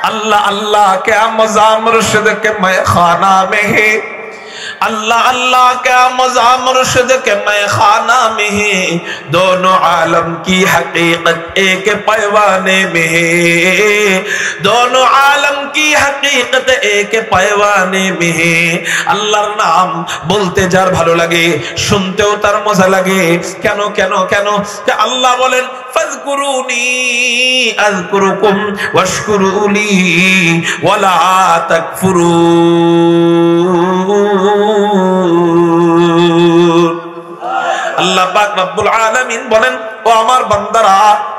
अल्लाह अल्लाह क्या मज़ा मुर्शिद के मैं खाना में है, अल्लाह अल्लाह क्या मज़ा मुर्शिद के मैं खाना में है, दोनों आलम की हकीकत एक पैवाने में है, दोनों आलम की हकीकत एक पैवाने में है। अल्लाहर नाम बोलते जार भालो लगे, শুনতেও তার মজা লাগে। কেন কেন কেন? আল্লাহ বলেন ফাযকুরুনি আযকুরুকুম ওয়াশকুরুলি ওয়ালা তাকফুরুন। আল্লাহ পাক রব্বুল আলামিন বলেন, ও আমার বান্দারা,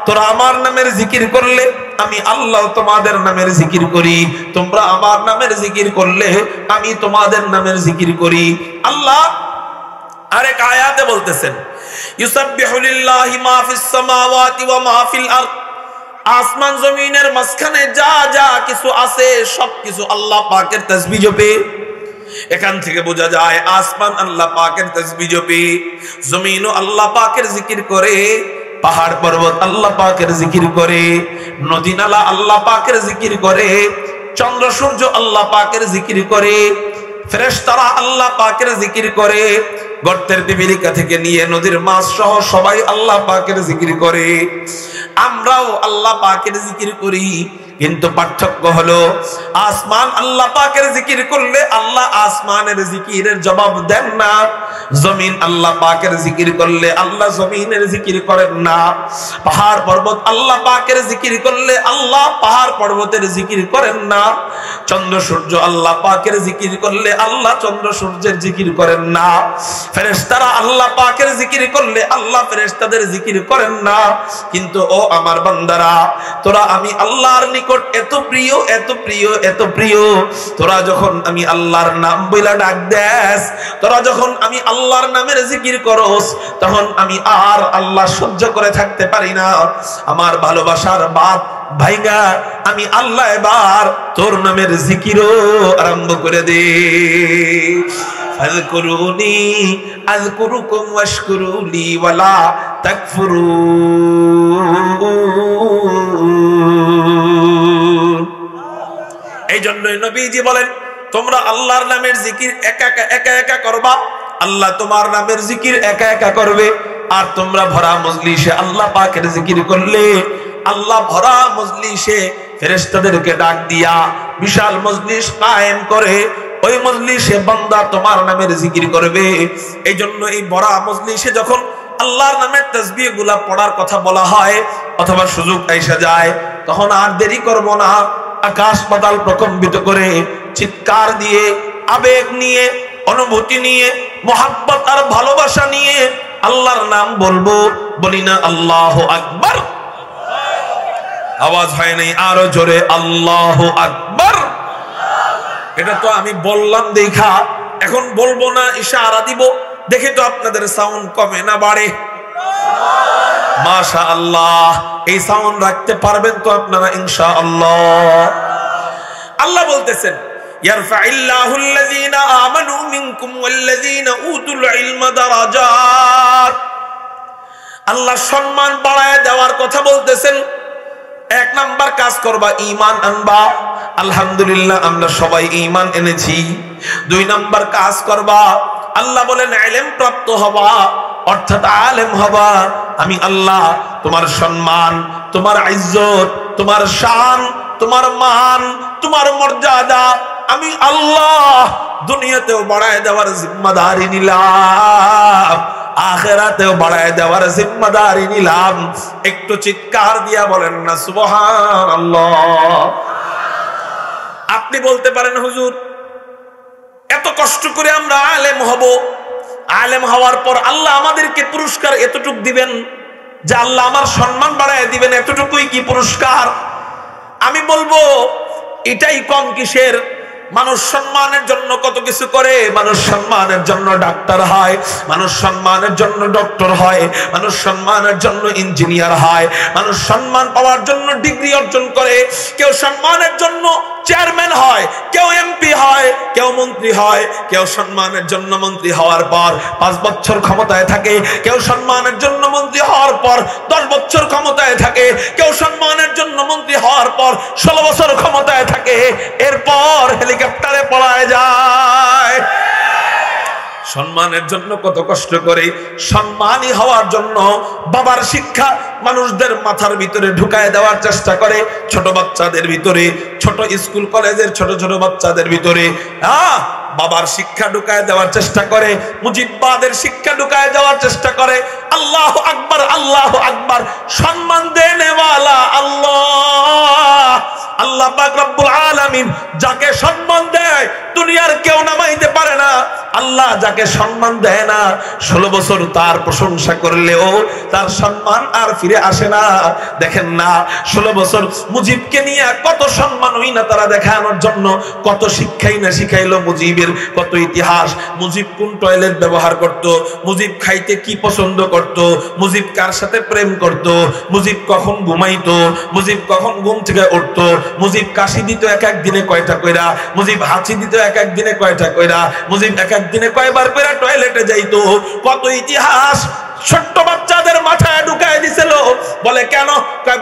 তোরা আমার নামের জিকির করলে আমি আল্লাহ তোমাদের নামের জিকির করি, তোমরা আমার নামের জিকির করলে আমি তোমাদের নামের জিকির করি। আল্লাহ আরেক আয়াতে বলতেছেন, ইউসাব্বিহু লিল্লাহি মা ফিস সামাওয়াতি ওয়া মা ফিল আরদ, আসমান জমিনের মাঝখানে যা যা কিছু আছে সবকিছু আল্লাহ পাকের তাসবিহ জপে। এখান থেকে বোঝা যায় আসমান আল্লাহ পাকের তাসবিহ জপে, জমিনও আল্লাহ পাকের জিকির করে, পাহাড় পর্বত আল্লাহ পাকের জিকির করে, নদী নালা আল্লাহ পাকের জিকির করে, চন্দ্র সূর্য আল্লাহ পাকের জিকির করে, ফেরেশতারা আল্লাহ পাকের জিকির করে, গর্তের পিপিলিকা থেকে নিয়ে নদীর মাছ সহ সবাই আল্লাহ পাকের জিকির করে। আমরাও আল্লাহ পাকের জিকির করি, কিন্তু পার্থক্য হলো আসমান আল্লাহ পাকের জিকির করলে আল্লাহ আসমানের জিকিরের জবাব দেন না, জমিন আল্লাহ পাকের জিকির করলে আল্লাহ জমিনের জিকির করেন না, পাহাড় পর্বত আল্লাহ পাকের জিকির করলে আল্লাহ পাহাড় পর্বতের জিকির করেন না, চন্দ্র সূর্য আল্লাহ পাকের জিকির করলে আল্লাহ চন্দ্র সূর্যের জিকির করেন না, ফেরেশতারা আল্লাহ পাকের জিকির করলে আল্লাহ ফেরেশতাদের জিকির করেন না। কিন্তু ও আমার বান্দারা, তোরা আমি আল্লাহর নিকট এত প্রিয় এত প্রিয় এত প্রিয়, তোরা যখন আমি আল্লাহর নাম বইলা ডাক দেস, তোরা যখন আমি আল্লাহর নামের জিকির করস, তখন আমি আর আল্লাহ সহ্য করে থাকতে পারি না। আমার ভালোবাসার বাত ভাইগা আমি আল্লাহ এবার তোর নামের জিকিরও আরম্ভ করে দে। ফাযকুরুনি আযকুরুকুম ওয়াশকুরুলি ওয়ালা তাকফুরুন। এই জন্যই নবীজি বলেন, তোমরা আল্লাহর নামের জিকির একা একা করবা, আল্লাহ তোমার নামের জিকির একা একা করবে। আর তোমরা ভরা মজলিসে আল্লাহ পাকের জিকির করলে আল্লাহ ভরা মজলিসে ফেরেশতাদেরকে ডাক দিয়া বিশাল মজলিস কায়েম করে, ওই মজলিসে বান্দা তোমার নামের জিকির করবে। এই জন্য এই ভরা মজলিসে যখন আল্লাহর নামের তাসবিহ গুলা পড়ার কথা বলা হয় অথবা সুযোগ আইসা যায়, তখন আর দেরি করব না, আকাশ পাতাল প্রকম্পিত করে চিৎকার দিয়ে আবেগ নিয়ে অনুভূতি নিয়ে মোহাব্বত আর ভালোবাসা নিয়ে আল্লাহর নাম বলবো। বলি না আল্লাহু আকবার? আওয়াজ হয় নাই আরো জোরে আল্লাহু আকবার? এটা তো আমি বললাম দেখা, এখন বলবো না, ইশারা দিব, দেখে তো আপনাদের সাউন্ড কমে না বাড়ে? মাশাআল্লাহ, এই সাউন্ড রাখতে পারবেন তো আপনারা ইনশাআল্লাহ? আল্লাহ বলতেছেন, ইয়ারফাইল্লাহুল্লাযীনা আমানু মিনকুম ওয়াল্লাযীনা উতুল ইলমা দারাজাত। আল্লাহ সম্মান বাড়ায় দেওয়ার কথা বলতেছেন। এক নাম্বার কাজ করবা, ঈমান আনবা। আলহামদুলিল্লাহ আমরা সবাই ঈমান এনেছি। দুই নাম্বার কাজ করবা, আল্লাহ বলেন ইলম প্রাপ্ত হবা, অর্থাৎ আলেম হবা। আমি আল্লাহ তোমার সম্মান, তোমার ইজ্জত, তোমার শান, তোমার মান, তোমার মর্যাদা আমি আল্লাহ দুনিয়াতেও বাড়ায় দেওয়ার জিম্মাদারি নিলাম, আখিরাতেও বাড়ায় দেওয়ার জিম্মাদারি নিলাম। একটু চিৎকার দিয়া বলেন না সুবহানাল্লাহ। আপনি বলতে পারেন, হুজুর এত কষ্ট করে আমরা আলেম হব, আলেম হওয়ার পর আল্লাহ আমাদেরকে পুরস্কার এতটুকু দিবেন যে আল্লাহ আমার সম্মান বাড়ায় দিবেন, এতটুকুই কি পুরস্কার? আমি বলবো এটাই কম কিসের? মানুষ সম্মানের জন্য কত কিছু করে, মানুষ সম্মানের জন্য ডাক্তার হয়, মানুষ সম্মানের জন্য ডক্টর হয়, মানুষ সম্মানের জন্য ইঞ্জিনিয়ার হয়, মানুষ সম্মান পাওয়ার জন্য ডিগ্রি অর্জন করে, কেউ সম্মানের জন্য চেয়ারম্যান হয়, কেউ এমপি হয়, কেউ মন্ত্রী হয়, কেউ সম্মানের জন্য মন্ত্রী হওয়ার পর 5 বছর ক্ষমতায় থাকে, কেউ সম্মানের জন্য মন্ত্রী হওয়ার পর 10 বছর ক্ষমতায় থাকে, কেউ সম্মানের জন্য মন্ত্রী হওয়ার পর 16 বছর ক্ষমতায় থাকে, এরপর হেলিকপ্টারে পলায় যায়। সম্মানের জন্য কত কষ্ট করে, সম্মানী হওয়ার জন্য বাবার শিক্ষা মানুষদের মাথার ভিতরে ঢুকায় দেওয়ার চেষ্টা করে, ছোট বাচ্চাদের ভিতরে, ছোট স্কুল কলেজের ছোট ছোট বাচ্চাদের ভিতরে বাবার শিক্ষা ঢুকায় দেওয়ার চেষ্টা করে, মুজিববাদের শিক্ষা ঢুকায় দেওয়ার চেষ্টা করে। আল্লাহু আকবার, আল্লাহু আকবার। সম্মান দেনে ওয়ালা আল্লাহ, আল্লাহ পাক রব্বুল আলামিন যাকে সম্মান দেয় দুনিয়ার কেউ নামাইতে পারে না। আল্লাহ যাকে সম্মান দেয় না, 16 বছর তার প্রশংসা করলেও তার সম্মান আর ফিরে আসে না। দেখেন না, 16 বছর মুজিবকে নিয়ে কত সম্মান হই না তারা দেখানোর জন্য, কত শিক্ষাই না শিখাইলো মুজিবের, কত ইতিহাস। মুজিব কোন টয়লেট ব্যবহার করত, মুজিব খাইতে কি পছন্দ করত, মুজিব কার সাথে প্রেম করত, মুজিব কখন ঘুমাইতো, মুজিব কখন ঘুম থেকে উঠতো, মুজিব কাশি দিত এক এক দিনে কয়টা কইরা, মুজিব হাঁচি দিত এক এক দিনে কয়টা কইরা, মুজিব এক এক দিনে কয়বার কইরা টয়লেটে যাইতো। কত ইতিহাস ছোট্ট বাচ্চাদের মাথায় ঢুকায় দিছিল। বলে কেন?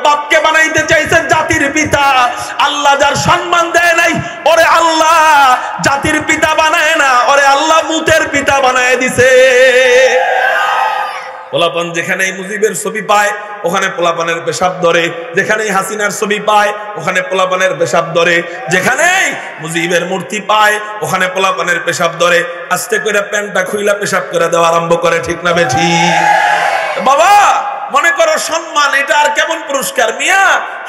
বাপকে বানাইতে চাইছে জাতির পিতা। আল্লাহ যার সম্মান দেয় নাই, ওরে আল্লাহ জাতির পিতা বানায় না, ওরে আল্লাহ মুতের পিতা বানায় দিছে। পোলাপান যেখানেই মুজিবের ছবি পায় ওখানে পোলাপানের পেশাব ধরে, যেখানেই হাসিনার ছবি পায় ওখানে পোলাপানের পেশাব ধরে, যেখানেই মুজিবের মূর্তি পায় ওখানে পোলাপানের পেশাব ধরে। আস্তে করে প্যান্টটা খুইলা পেশাব করে দেওয়া আরম্ভ করে, ঠিক না বেঠি? বাবা মনে করো সম্মান, এটা আর কেমন পুরস্কার মিয়া?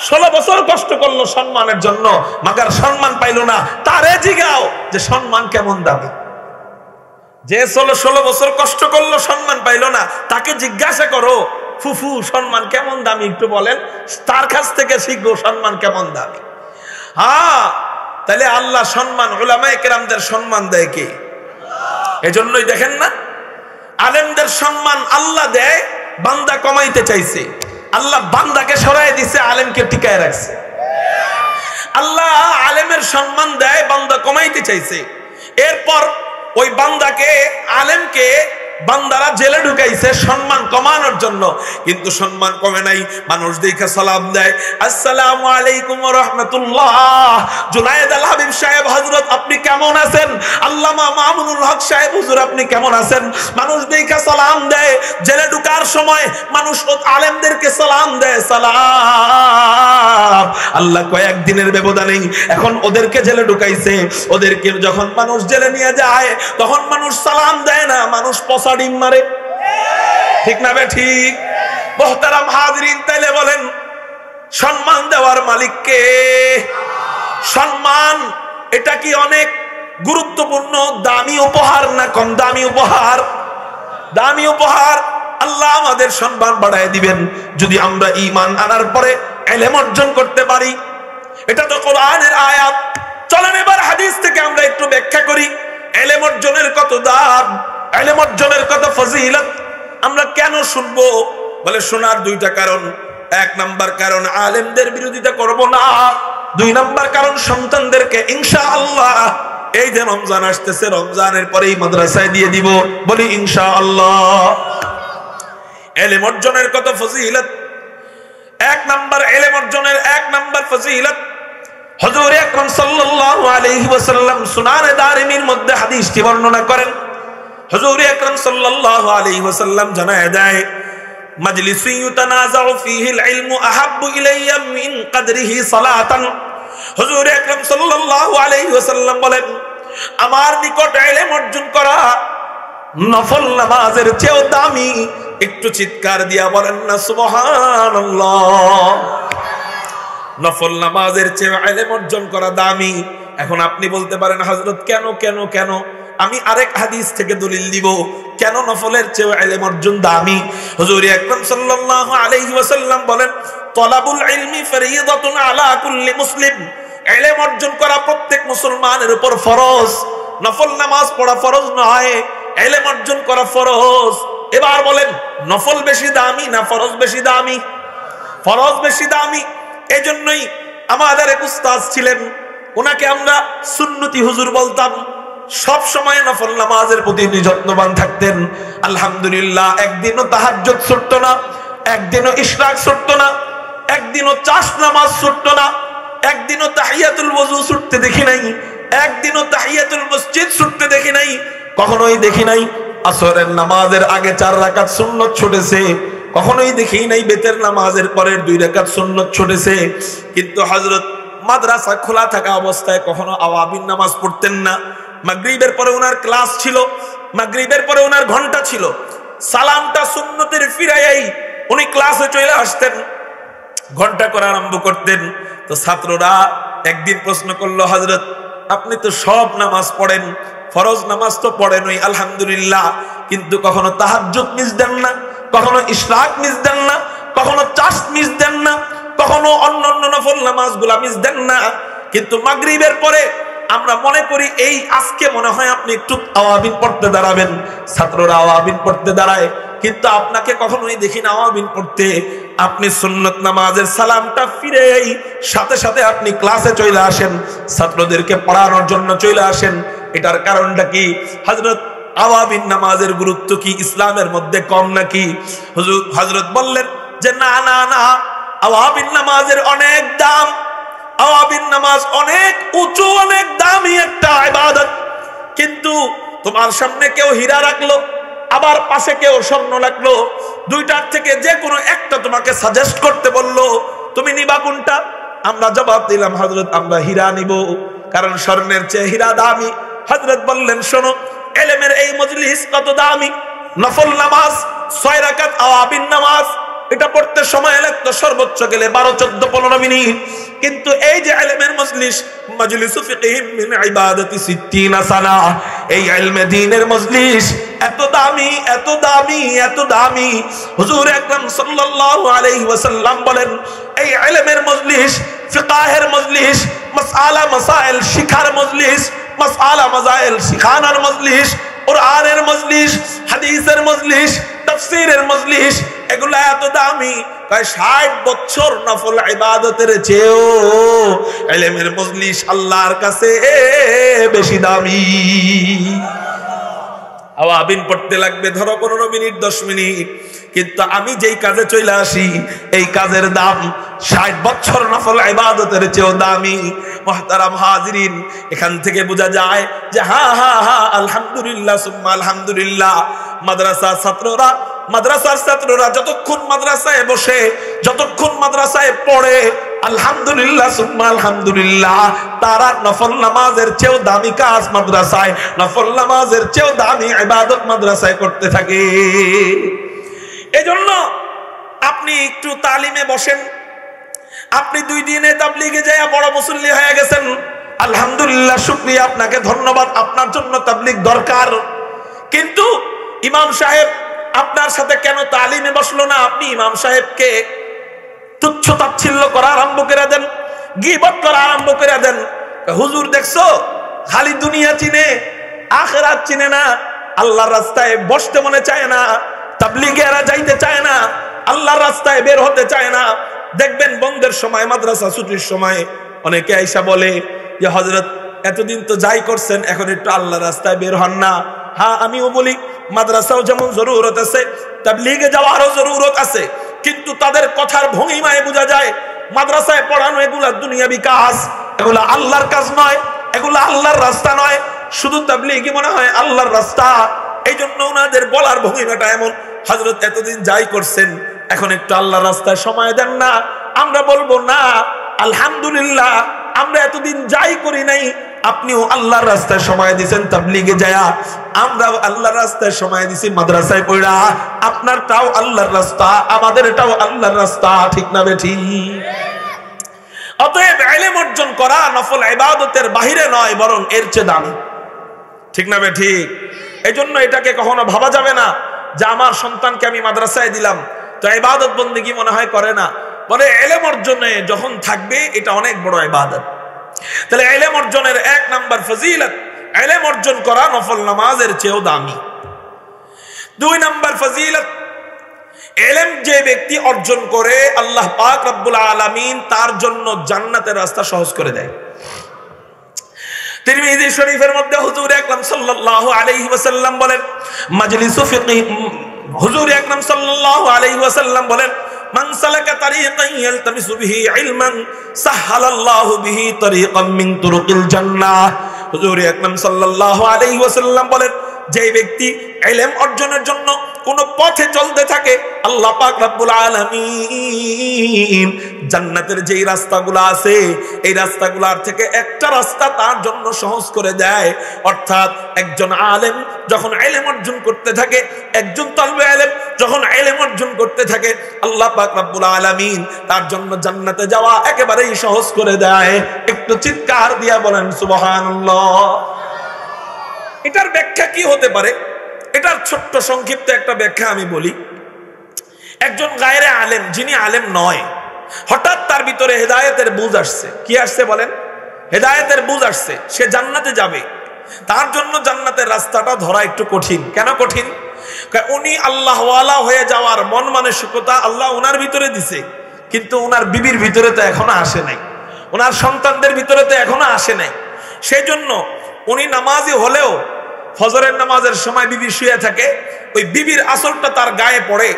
16 বছর কষ্ট করলো সম্মানের জন্য, মাগার সম্মান পাইলো না। তারে জিগাও যে সম্মান কেমন দামি। যে 16 বছর কষ্ট করলো সম্মান পাইলো না, তাকে জিজ্ঞাসা করো ফুফু সম্মান কেমন দামি একটু বলেন, তার কাছ থেকে শিখবো সম্মান কেমন দামি। তাহলে আল্লাহ সম্মান, উলামায়ে কেরামদের সম্মান দেয় কে? এজন্যই দেখেন না, আলেমদের সম্মান আল্লাহ দেয়, বান্দা কমাইতে চাইছে, আল্লাহ বান্দাকে সরাই দিছে, আলেমকে টিকায় রাখছে। আল্লাহ আলেমের সম্মান দেয়, বান্দা কমাইতে চাইছে, এরপর ওই বান্দাকে, আলেমকে বান্দারা জেলে ঢুকাইছে সম্মান কমানোর জন্য। কিন্তু সম্মান কমে নাই, মানুষ দেখে সালাম দেয়, আসসালামু আলাইকুম ওয়া রাহমাতুল্লাহ, জুনায়েদ আল হাবিব সাহেব হযরত আপনি কেমন আছেন, আল্লামা মামুনুল হক সাহেব হুজুর আপনি কেমন আছেন। মানুষ দেখে সালাম দেয়। জেলে ঢুকার সময় মানুষ আলেমদেরকে সালাম দেয়, সালাম। আল্লাহ কয়েকদিনের ব্যবধানেই এখন ওদেরকে জেলে ঢুকাইছে। ওদেরকে যখন মানুষ জেলে নিয়ে যায় তখন মানুষ সালাম দেয় না, মানুষ ডিম মারে, ঠিক না ঠিক? মুহতারাম হাজিরিন, তাইলে বলেন সম্মান দেওয়ার মালিক কে? সম্মান এটা কি অনেক গুরুত্বপূর্ণ দামি উপহার না কম দামি উপহার? দামি উপহার। আল্লাহ আমাদের সম্মান বাড়ায় দিবেন যদি আমরা ঈমান আনার পরে ইলম অর্জন করতে পারি। এটা তো কোরআনের আয়াত। চলেন এবার হাদিস থেকে আমরা একটু ব্যাখ্যা করি ইলম অর্জনের কত দাম, ইলম অর্জনের কত ফজিলত। আমরা কেন শুনবো? বলে শোনার দুইটা কারণ। এক নাম্বার কারণ আলেমদের বিরোধিতা করব না। 2 নাম্বার কারণ সন্তানদেরকে ইনশাআল্লাহ এই যে রমজান আসতেছে, রমজানের পরেই মাদ্রাসায় দিয়ে দিব, বলি ইনশাআল্লাহ। ইলম অর্জনের কত ফজিলত। 1 নাম্বার ইলম অর্জনের 1 নাম্বার ফজিলত, হুজুর আকরাম সাল্লাল্লাহু আলাইহি ওয়াসাল্লাম সুনানে দারিমির মধ্যে হাদিসটি বর্ণনা করেন। হুজুর আকরাম সাল্লাল্লাহু আলাইহি ওয়াসাল্লাম জানায় দেয়, মাজলিসু ইউতানাযাউ ফীহিল ইলমু আহাব্বু ইলাইয়া মিন কদরিহি সালাতান। হুজুর আকরাম সাল্লাল্লাহু আলাইহি ওয়াসাল্লাম বলেন, আমার নিকট ইলম অর্জন করা নফল নামাজের চেয়েও দামি। একটু চিৎকার দিয়া বলেন না সুবহানাল্লাহ। নফল নামাজের চেয়ে ইলম অর্জন করা দামি। এখন আপনি বলতে পারেন হযরত কেন কেন কেন? আমি আরেক হাদিস থেকে দলিল দিব কেন নফলের চেয়ে ইলম অর্জন দামি। হুজুর আকরাম সাল্লাল্লাহু আলাইহি ওয়াসাল্লাম বলেন, তলাবুল ইলমি ফরিয়দাতুন আলা কুল্লি মুসলিম। ইলম অর্জন করা প্রত্যেক মুসলমানের উপর ফরজ। নফল নামাজ পড়া ফরজ নয়, ইলম অর্জন করা ফরজ। এবার বলেন নফল বেশি দামি না ফরজ বেশি দামি? ফরজ বেশি দামি। এজন্যই আমাদের এক উস্তাদ ছিলেন, ওনাকে আমরা সুন্নতি হুজুর বলতাম। সব সময় নফল নামাজের প্রতি যত্নবান থাকতেন। আলহামদুলিল্লাহ, একদিনও তাহাজ্জুদ ছুটতো না, একদিনও ইশরাক ছুটতো না, একদিনও চাষ নামাজ ছুটতো না। একদিনও তাহিয়াতুল ওযু ছুটতে দেখি নাই, একদিনও তাহিয়াতুল মসজিদ ছুটতে দেখি নাই, কখনোই দেখি নাই আসরের নামাজের আগে 4 রাকাত সুন্নত ছুটেছে, কখনোই দেখি নাই বেতের নামাজের পরের 2 রাকাত সুন্নত ছুটেছে। কিন্তু হযরত মাদ্রাসা খোলা থাকা অবস্থায় কখনো আওয়াবিন নামাজ পড়তেন না। মাগরিবের পরে ওনার ক্লাস ছিল, মাগরিবের পরে ওনার ঘন্টা ছিল, সালামটা সুন্নতের ফিরাইয়াই উনি ক্লাসে চলে আসতেন, ঘন্টা করা আরম্ভ করতেন। তো ছাত্ররা একদিন প্রশ্ন করলো, হযরত আপনি তো সব নামাজ পড়েন, ফরজ নামাজ তো পড়েনই আলহামদুলিল্লাহ, কিন্তু কখনো তাহাজ্জুদ মিস দেন না, কখনো ইশরাক মিস দেন না, কখনো চাশ মিস দেন না, কখনো অন্যান্য নফল নামাজগুলা মিস দেন না, কিন্তু মাগরিবের পরে আমরা মনে করি এই আজকে মনে হয় আপনি একটু আওয়াবিন পড়তে দাঁড়াবেন। ছাত্ররা আওয়াবিন পড়তে দাঁড়ায়, কিন্তু আপনাকে কখনোই দেখি না আওয়াবিন পড়তে। আপনি সুন্নত নামাজের সালামটা ফিরেই সাথে সাথে আপনি ক্লাসে চলে আসেন, ছাত্রদেরকে পড়ানোর জন্য চলে আসেন। এটার কারণটা কি? হযরত আওয়াবিন নামাজের গুরুত্ব কি ইসলামের মধ্যে কম নাকি? হযরত বললেন যে না না না, আওয়াবিন নামাজের অনেক দাম, আওয়াবিন নামাজ অনেক উঁচু, অনেক দামি একটা ইবাদত। কিন্তু তোমার সামনে কেউ হীরা রাখলো, আবার পাশে কেউ স্বর্ণ রাখলো, দুইটার থেকে যে কোনো একটা তোমাকে সাজেস্ট করতে বললো, তুমি নিবা কোনটা? আমরা জবাব দিলাম হযরত আমরা হীরা নিব, কারণ স্বর্ণের চেয়ে হীরা দামি। হযরত বললেন শোনো, ইলমের এই মজলিস কত দামি, নফল নামাজ 6 রাকাত আওয়াবিন নামাজ, এটা পড়তে সময় লাগতো সর্বোচ্চ গেলে 12, 14, 15 মিনিট, কিন্তু এই যে ইলমের মজলিস, মাজলিসু ফিকহিন মিন ইবাদাতি 60 সানা, এই ইলমে দ্বীনের মজলিস এত দামি, এত দামি, এত দামি। হুজুর আকরাম সাল্লাল্লাহু আলাইহি ওয়াসাল্লাম বলেন, এই ইলমের মজলিস, ফিকহের মজলিস, মাসআলা মাসাইল শিখার মজলিস, মাসআলা মাসাইল শিখানোর মজলিস, কুরআনের মজলিস, হাদিসের মজলিস, তাফসীরের মজলিস, এগুলা এত দামি, 60 বছর নফল ইবাদতের চেয়েও ইলমের মজলিস আল্লাহর কাছে বেশি দামি। আওয়াবিন পড়তে লাগবে ধরো 15 মিনিট, 10 মিনিট, কিন্তু আমি যেই কাজে চলে আসি এই কাজের দাম 60 বছর নফল ইবাদতের চেয়েও দামি। মুহতারাম হাজিরিন, এখান থেকে বোঝা যায় যে হ্যাঁ হ্যাঁ হ্যাঁ আলহামদুলিল্লাহ সুম্মা আলহামদুলিল্লাহ, মাদ্রাসার ছাত্ররা যতক্ষণ মাদ্রাসায় বসে, যতক্ষণ মাদ্রাসায় পড়ে, আলহামদুলিল্লাহ সুম্মা আলহামদুলিল্লাহ, তারা নফল নামাজের চেয়েও দামি কাজ মাদ্রাসায়, নফল নামাজের চেয়েও দামি ইবাদত মাদ্রাসায় করতে থাকে। এজন্য আপনি একটু তালিমে বসেন, আপনি 2 দিনে তাবলীগে যায় বড় মুসল্লি হয়ে গেছেন, আলহামদুলিল্লাহ, শুকরিয়া, আপনাকে ধন্যবাদ, আপনার জন্য তাবলীগ দরকার। কিন্তু ইমাম সাহেব আপনার সাথে কেন তালিমে বসলো না? আপনি ইমাম সাহেবকে তুচ্ছ তাচ্ছিল্য করা আরম্ভ করে দেন, গীবত করা আরম্ভ করে দেন। হুজুর দেখছো খালি দুনিয়া চিনে, আখিরাত চিনে না, আল্লাহর রাস্তায় বসতে মনে চায় না, তাবলীগে এরা যাইতে চায় না, আল্লাহর রাস্তায় বের হতে চায় না। দেখবেন বন্ধের সময়, মাদ্রাসা ছুটির সময় অনেকে আইসা বলে যে হযরত এতদিন তো যাই করছেন, এখন একটু আল্লাহর রাস্তায় বের হন না। হ্যাঁ, আমিও বলি মাদ্রাসাও যেমন জরুরত আছে, তাবলীগে যাওয়ারও জরুরত আছে, কিন্তু তাদের কথার ভঙ্গিমায় বোঝা যায় মাদ্রাসায় পড়ানো এগুলা দুনিয়াবি কাজ, এগুলা আল্লাহর কাজ নয়, এগুলা আল্লাহর রাস্তা নয়। শুধু তাবলীগই মনে হয় আল্লাহর রাস্তা। এই জন্য ওনাদের বলার ভঙ্গিমাটা এমন, হযরত এতদিন যাই করছেন, এখন একটু আল্লাহর রাস্তায় সময় দেন না। আমরা বলবো না, আলহামদুলিল্লাহ, আমরা এতদিন যাই করি নাই, আপনিও আল্লাহর রাস্তায় সময় দিয়েছেন তাবলীগে যায়া, আমরাও আল্লাহর রাস্তায় সময় দিছি মাদ্রাসায় পড়া। আপনারটাও আল্লাহর রাস্তা, আমাদেরটাও আল্লাহর রাস্তা, ঠিক না বেঠিক? অতএব ইলম অর্জন করা নফল ইবাদতের বাহিরে নয়, বরং এর চেয়ে দামি, ঠিক না বেঠিক? এই জন্য এটাকে কখনো ভাবা যাবে না যে আমার সন্তানকে আমি মাদ্রাসায় দিলাম তো ইবাদত বন্দেগী মনে হয় করে না, বলে ইলম অর্জনে যখন থাকবে এটা অনেক বড় ইবাদত। তাহলে ইলম অর্জনের 1 নাম্বার ফজিলত, ইলম অর্জন করা নফল নামাজের চেয়েও দামি। 2 নাম্বার ফজিলত, ইলম যে ব্যক্তি অর্জন করে আল্লাহ পাক রব্বুল আলামিন তার জন্য জান্নাতের রাস্তা সহজ করে দেয়। তিরমিজি শরীফের মধ্যে হুজুর আকরাম সাল্লাল্লাহু আলাইহি ওয়াসাল্লাম বলেন, মাজলিসু ফিকহ, হুজুর আকরাম সাল্লাল্লাহু আলাইহি ওয়াসাল্লাম বলেন, মান সালাকা তারিকান ইয়ালতামিসু বিহি ইলমান সাহালাল্লাহু বিহি তারিকাম মিন তুরুকিল জান্নাহ। হুজুর আকরাম সাল্লাল্লাহু আলাইহি ওয়াসাল্লাম বলেন, যে ব্যক্তি ইলম অর্জনের জন্য কোন পথে চলতে থাকে, আল্লাহ পাক রব্বুল আলামিন জান্নাতের যেই রাস্তাগুলো আছে এই রাস্তাগুলোর থেকে একটা রাস্তা তার জন্য সহজ করে দেয়। অর্থাৎ একজন আলেম যখন ইলম অর্জন করতে থাকে, একজন তালিবে ইলম যখন ইলম অর্জন করতে থাকে, আল্লাহ পাক রব্বুল আলামিন তার জন্য জান্নাতে যাওয়া একেবারেই সহজ করে দেয়। একটু চিৎকার দিয়া বলেন সুবহানাল্লাহ। এটার ব্যাখ্যা কি হতে পারে? এটার ছোট্ট সংক্ষিপ্ত একটা ব্যাখ্যা আমি বলি। একজন গায়রে আলেম, যিনি আলেম নয়, হঠাৎ তার ভিতরে হেদায়েতের বুঝ আসছে। কি আসছে বলেন? হেদায়েতের বুঝ আসছে। সে জান্নাতে যাবে, তার জন্য জান্নাতের রাস্তাটা ধরা একটু কঠিন। কেন কঠিন? উনি আল্লাহওয়ালা হয়ে যাওয়ার মন মানসিকতা আল্লাহ ওনার ভিতরে দিছে, কিন্তু ওনার বিবির ভিতরে তো এখনো আসে নাই, ওনার সন্তানদের ভিতরে তো এখনো আসে নাই। সেই জন্য উনি নামাজি হলেও ফজরের নামাজের সময় বিবি শুয়ে থাকে, ওই বিবির আসলটা তার গায়ে পড়ে,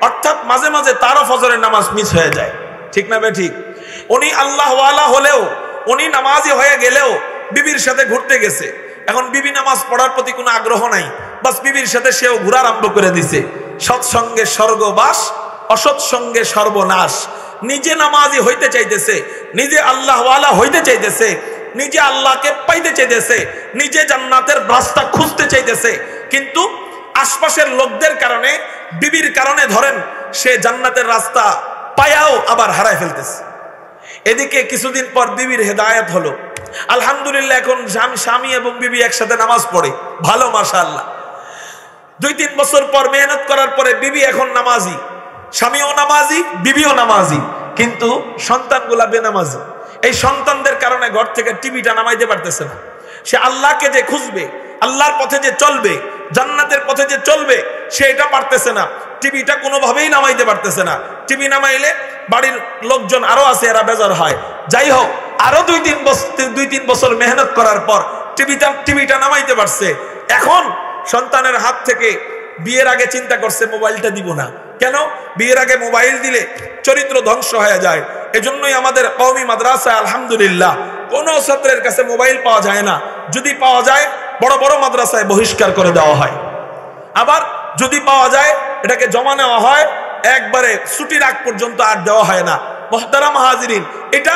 অর্থাৎ মাঝে মাঝে তারও ফজরের নামাজ মিস হয়ে যায়। ঠিক না বে ঠিক? উনি আল্লাহওয়ালা হলেও, উনি নামাজি হয়ে গেলেও বিবির সাথে ঘুরতে গেছে, এখন বিবি নামাজ পড়ার প্রতি কোনো আগ্রহ নাই, বাস বিবির সাথে সেও ঘোরা আরম্ভ করে দিছে। সৎসঙ্গে স্বর্গবাস, অসৎ সঙ্গে সর্বনাশ। নিজে নামাজি হইতে চাইতেছে, নিজে আল্লাহওয়ালা হইতে চাইতেছে, নিজে আল্লাহকে পাইতে চাইতেছে, নিজে জান্নাতের রাস্তা খুঁজতে চাইতেছে, কিন্তু আশপাশের লোকদের কারণে, বিবির কারণে ধরেন সে জান্নাতের রাস্তা পায়াও আবার হারায় ফেলতেছে। এদিকে কিছুদিন পর বিবির হেদায়েত হলো, আলহামদুলিল্লাহ এখন স্বামী এবং বিবি একসাথে নামাজ পড়ে, ভালো মাশাআল্লাহ। 2-3 বছর পর মেহনত করার পরে বিবি এখন নামাজি, স্বামীও নামাজি, বিবিও নামাজি, কিন্তু সন্তানগুলা বেনামাজি। এই সন্তানদের কারণে ঘর থেকে টিভিটা নামাইতে পারতেছে না। সে আল্লাহকে যে খুঁজবে, আল্লাহর পথে যে চলবে, জান্নাতের পথে যে চলবে, সে এটা পারতেছে না। টিভিটা কোনোভাবেই নামাইতে পারতেছে না। টিভি নামাইলে বাড়ির লোকজন আরো আছে, এরা বেজার হয়। যাই হোক, আরো 2-3 বছর মেহনত করার পর টিভিটা নামাইতে পারছে। এখন সন্তানের হাত থেকে বিয়ের আগে চিন্তা করছে মোবাইলটা দিব না। কেন? বিয়ের আগে মোবাইল দিলে চরিত্র ধ্বংস হয়ে যায়। এজন্যই আমাদের কওমি মাদ্রাসায় আলহামদুলিল্লাহ কোন ছাত্রের কাছে মোবাইল পাওয়া যায় না। যদি পাওয়া যায় বড় বড় মাদ্রাসায় বহিষ্কার করে দেওয়া হয়, আবার যদি পাওয়া যায় এটাকে জমা নেওয়া হয়, একবারে ছুটির আগ পর্যন্ত আর দেওয়া হয় না। মুহতারাম হাজিরিন, এটা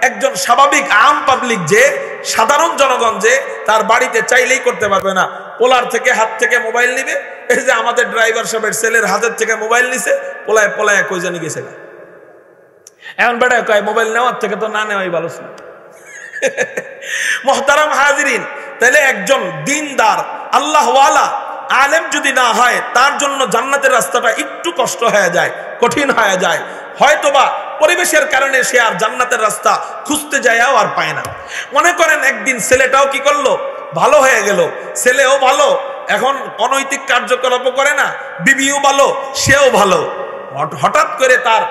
একজন স্বাভাবিক আম পাবলিক, যে সাধারণ জনগণ, যে তার বাড়িতে চাইলেই করতে পারবে না। পোলার থেকে হাত থেকে মোবাইল নিবে, এই যে আমাদের ড্রাইভার সাহেবের ছেলের হাতের থেকে মোবাইল নিছে, পোলায় পোলায় কই জানি গেছে না। এখন বেটা কয় মোবাইল নেওয়ার থেকে তো না নেওয়াই ভালো ছিল। মুহতারাম হাজিরিন, তাহলে একজন দিনদার আল্লাহওয়ালা আলেম যদি না হয়, তার জন্য জান্নাতের রাস্তাটা একটু কষ্ট হয়ে যায়, কঠিন হয়ে যায়। হয়তোবা পরিবেশের কারণে সে আর জান্নাতের রাস্তা খুঁজতে যায়ও আর পায় না। মনে করেন একদিন ছেলেটাও কি করলো, ভালো হয়ে গেল, ছেলেও ভালো, এখন অনৈতিক কার্যকলাপও করে না, বিবিও ভালো, সেও ভালো। হঠাৎ করে তার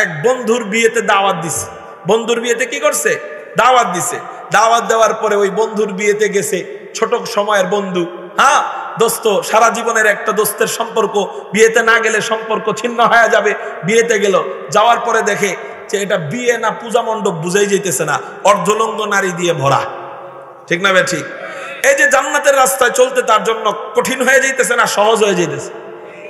এক বন্ধুর বিয়েতে দাওয়াত দিছে। বন্ধুর বিয়েতে কি করছে? দাওয়াত দিছে। দাওয়াত দেওয়ার পরে ওই বন্ধুর বিয়েতে গেছে ছোট সময়ের বন্ধু, হ্যাঁ দোস্ত, সারা জীবনের একটা দোস্তের সম্পর্ক, বিয়েতে না গেলে সম্পর্ক ছিন্ন হয়ে যাবে। বিয়েতে গেল, যাওয়ার পরে দেখে যে এটা বিয়ে না পূজা মণ্ডপ বুঝাই যাইতেছে না, অর্ধলঙ্গ নারী দিয়ে ভরা। ঠিক না ভাই? ঠিক। এই যে জান্নাতের রাস্তায় চলতে তার জন্য কঠিন হয়ে যাইতেছে না সহজ হয়ে যাইতেছে?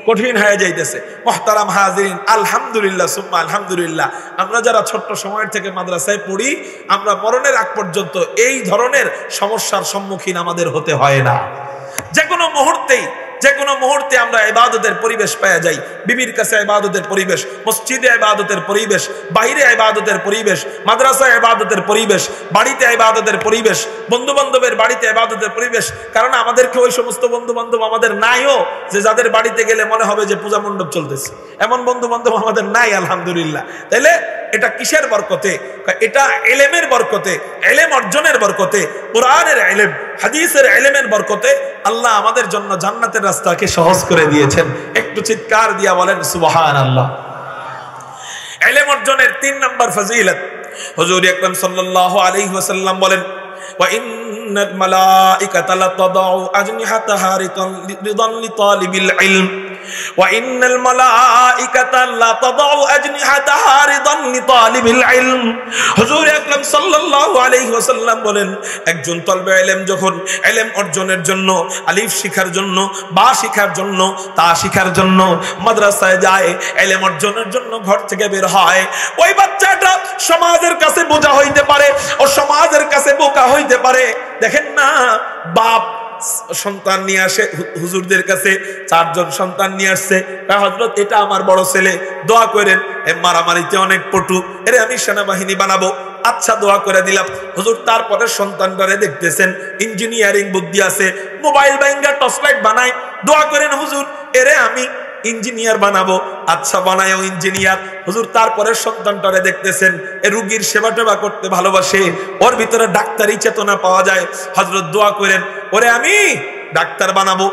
কঠিন হয়ে যাইতেছে। মুহতারাম হাজিরিন, আলহামদুলিল্লাহ সুম্মা আলহামদুলিল্লাহ, আমরা যারা ছোট্ট সময়ের থেকে মাদ্রাসায় পড়ি, আমরা মরণের আগ পর্যন্ত এই ধরনের সমস্যার সম্মুখীন আমাদের হতে হয় না। যে কোনো মুহূর্তে আমরা ইবাদতের পরিবেশ পেয়ে যাই। বিবির কাছে ইবাদতের পরিবেশ, মসজিদে ইবাদতের পরিবেশ, বাইরে ইবাদতের পরিবেশ, মাদ্রাসায় ইবাদতের পরিবেশ, বাড়িতে ইবাদতের পরিবেশ, বন্ধু বান্ধবের বাড়িতে ইবাদতের পরিবেশ। কারণ আমাদেরকে ওই সমস্ত বন্ধু বান্ধব আমাদের নাইও যে যাদের বাড়িতে গেলে মনে হবে যে পূজা মণ্ডপ চলতেছে, এমন বন্ধু বান্ধব আমাদের নাই আলহামদুলিল্লাহ। তাইলে এটা কিসের বরকতে? এটা ইলমের বরকতে, ইলম অর্জনের বরকতে, কোরআনের ইলম, হাদিসের ইলমের বরকতে আল্লাহ আমাদের জন্য জান্নাতের রাস্তাকে সহজ করে দিয়েছেন। একটু চিৎকার দিয়া বলেন সুবহানাল্লাহ। ইলম অর্জনের 3 নম্বর ফজিলত, হুজুর আকরাম সাল্লাল্লাহু আলাইহি ওয়াসাল্লাম বলেন, ওয়া ইন্নাল মালাইকাতা লাতাদাউ আজনিহাতাহা রিদান লিতালিবিল ইলম। ওয়া ইন্নাল মালাইকাতা লা তাদাউ আজনিহাতাহা রিদান লিতালিবিল ইলম। হুজুর আকরাম সাল্লাল্লাহু আলাইহি ওয়াসাল্লাম বলেন, একজন তালিবে ইলম যখন ইলম অর্জনের জন্য, আলিফ শিখার জন্য, বা শিখার জন্য, তা শিখার জন্য মাদ্রাসায় যায়, ইলম অর্জনের জন্য ঘর থেকে বের হয়, ওই বাচ্চাটা সমাজের কাছে বোঝা হইতে পারে, ও সমাজের কাছে বোকা হইতে পারে। দেখেন না, বাপ সন্তান নিয়ে আসে হুজুরদের কাছে, 4 জন সন্তান নিয়ে আসছে, হযরত এটা আমার বড় ছেলে, দোয়া করেন, এ মারামারিতে অনেক পটু, এরে আমি সেনাবাহিনী বানাবো। আচ্ছা, দোয়া করে দিলাম। হুজুর তারপরে সন্তানটারে দেখতেছেন ইঞ্জিনিয়ারিং বুদ্ধি আছে, মোবাইল ব্যাংকার টর্চলাইট বানায়, দোয়া করেন হুজুর এরে আমি ইঞ্জিনিয়ার বানাবো। আচ্ছা, বানায়ও ইঞ্জিনিয়ার। হুজুর তারপরে সন্তানটারে দেখতেছেন এ রোগীর সেবা টেবা করতে ভালোবাসে, ওর ভিতরে ডাক্তারি চেতনা পাওয়া যায়। হযরত দোয়া করেন ওরে আমি ডাক্তার বানাবো।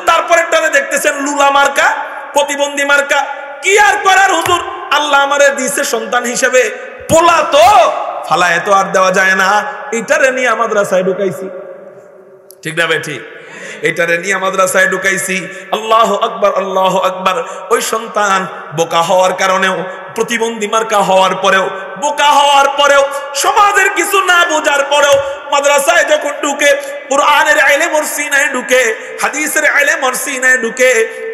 তারপরে টারে দেখতেছেন লুলা মার্কা, প্রতিবন্ধী মার্কা, কি আর করার হুজুর, আল্লাহ আমারে দিয়েছে সন্তান হিসেবে, পোলা তো ফালায় তো আর দেওয়া যায় না, এটারে নিয়ে মাদ্রাসায় ঢুকাইছি। ঠিক না বেঠি? এটারে নিয়ে মাদ্রাসায় ঢুকাইছি। আল্লাহু আকবার, আল্লাহু আকবার। ওই সন্তান বোকা হওয়ার কারণেও, প্রতিবন্ধী মার্কা হওয়ার পরেও, বোকা হওয়ার পরেও, সমাজের কিছু না বোঝার পরেও মাদ্রাসায় যখন ঢুকে, কুরআনের ইলম ওর সিনায় ঢুকে, হাদিসের ইলম ওর সিনায় ঢুকে,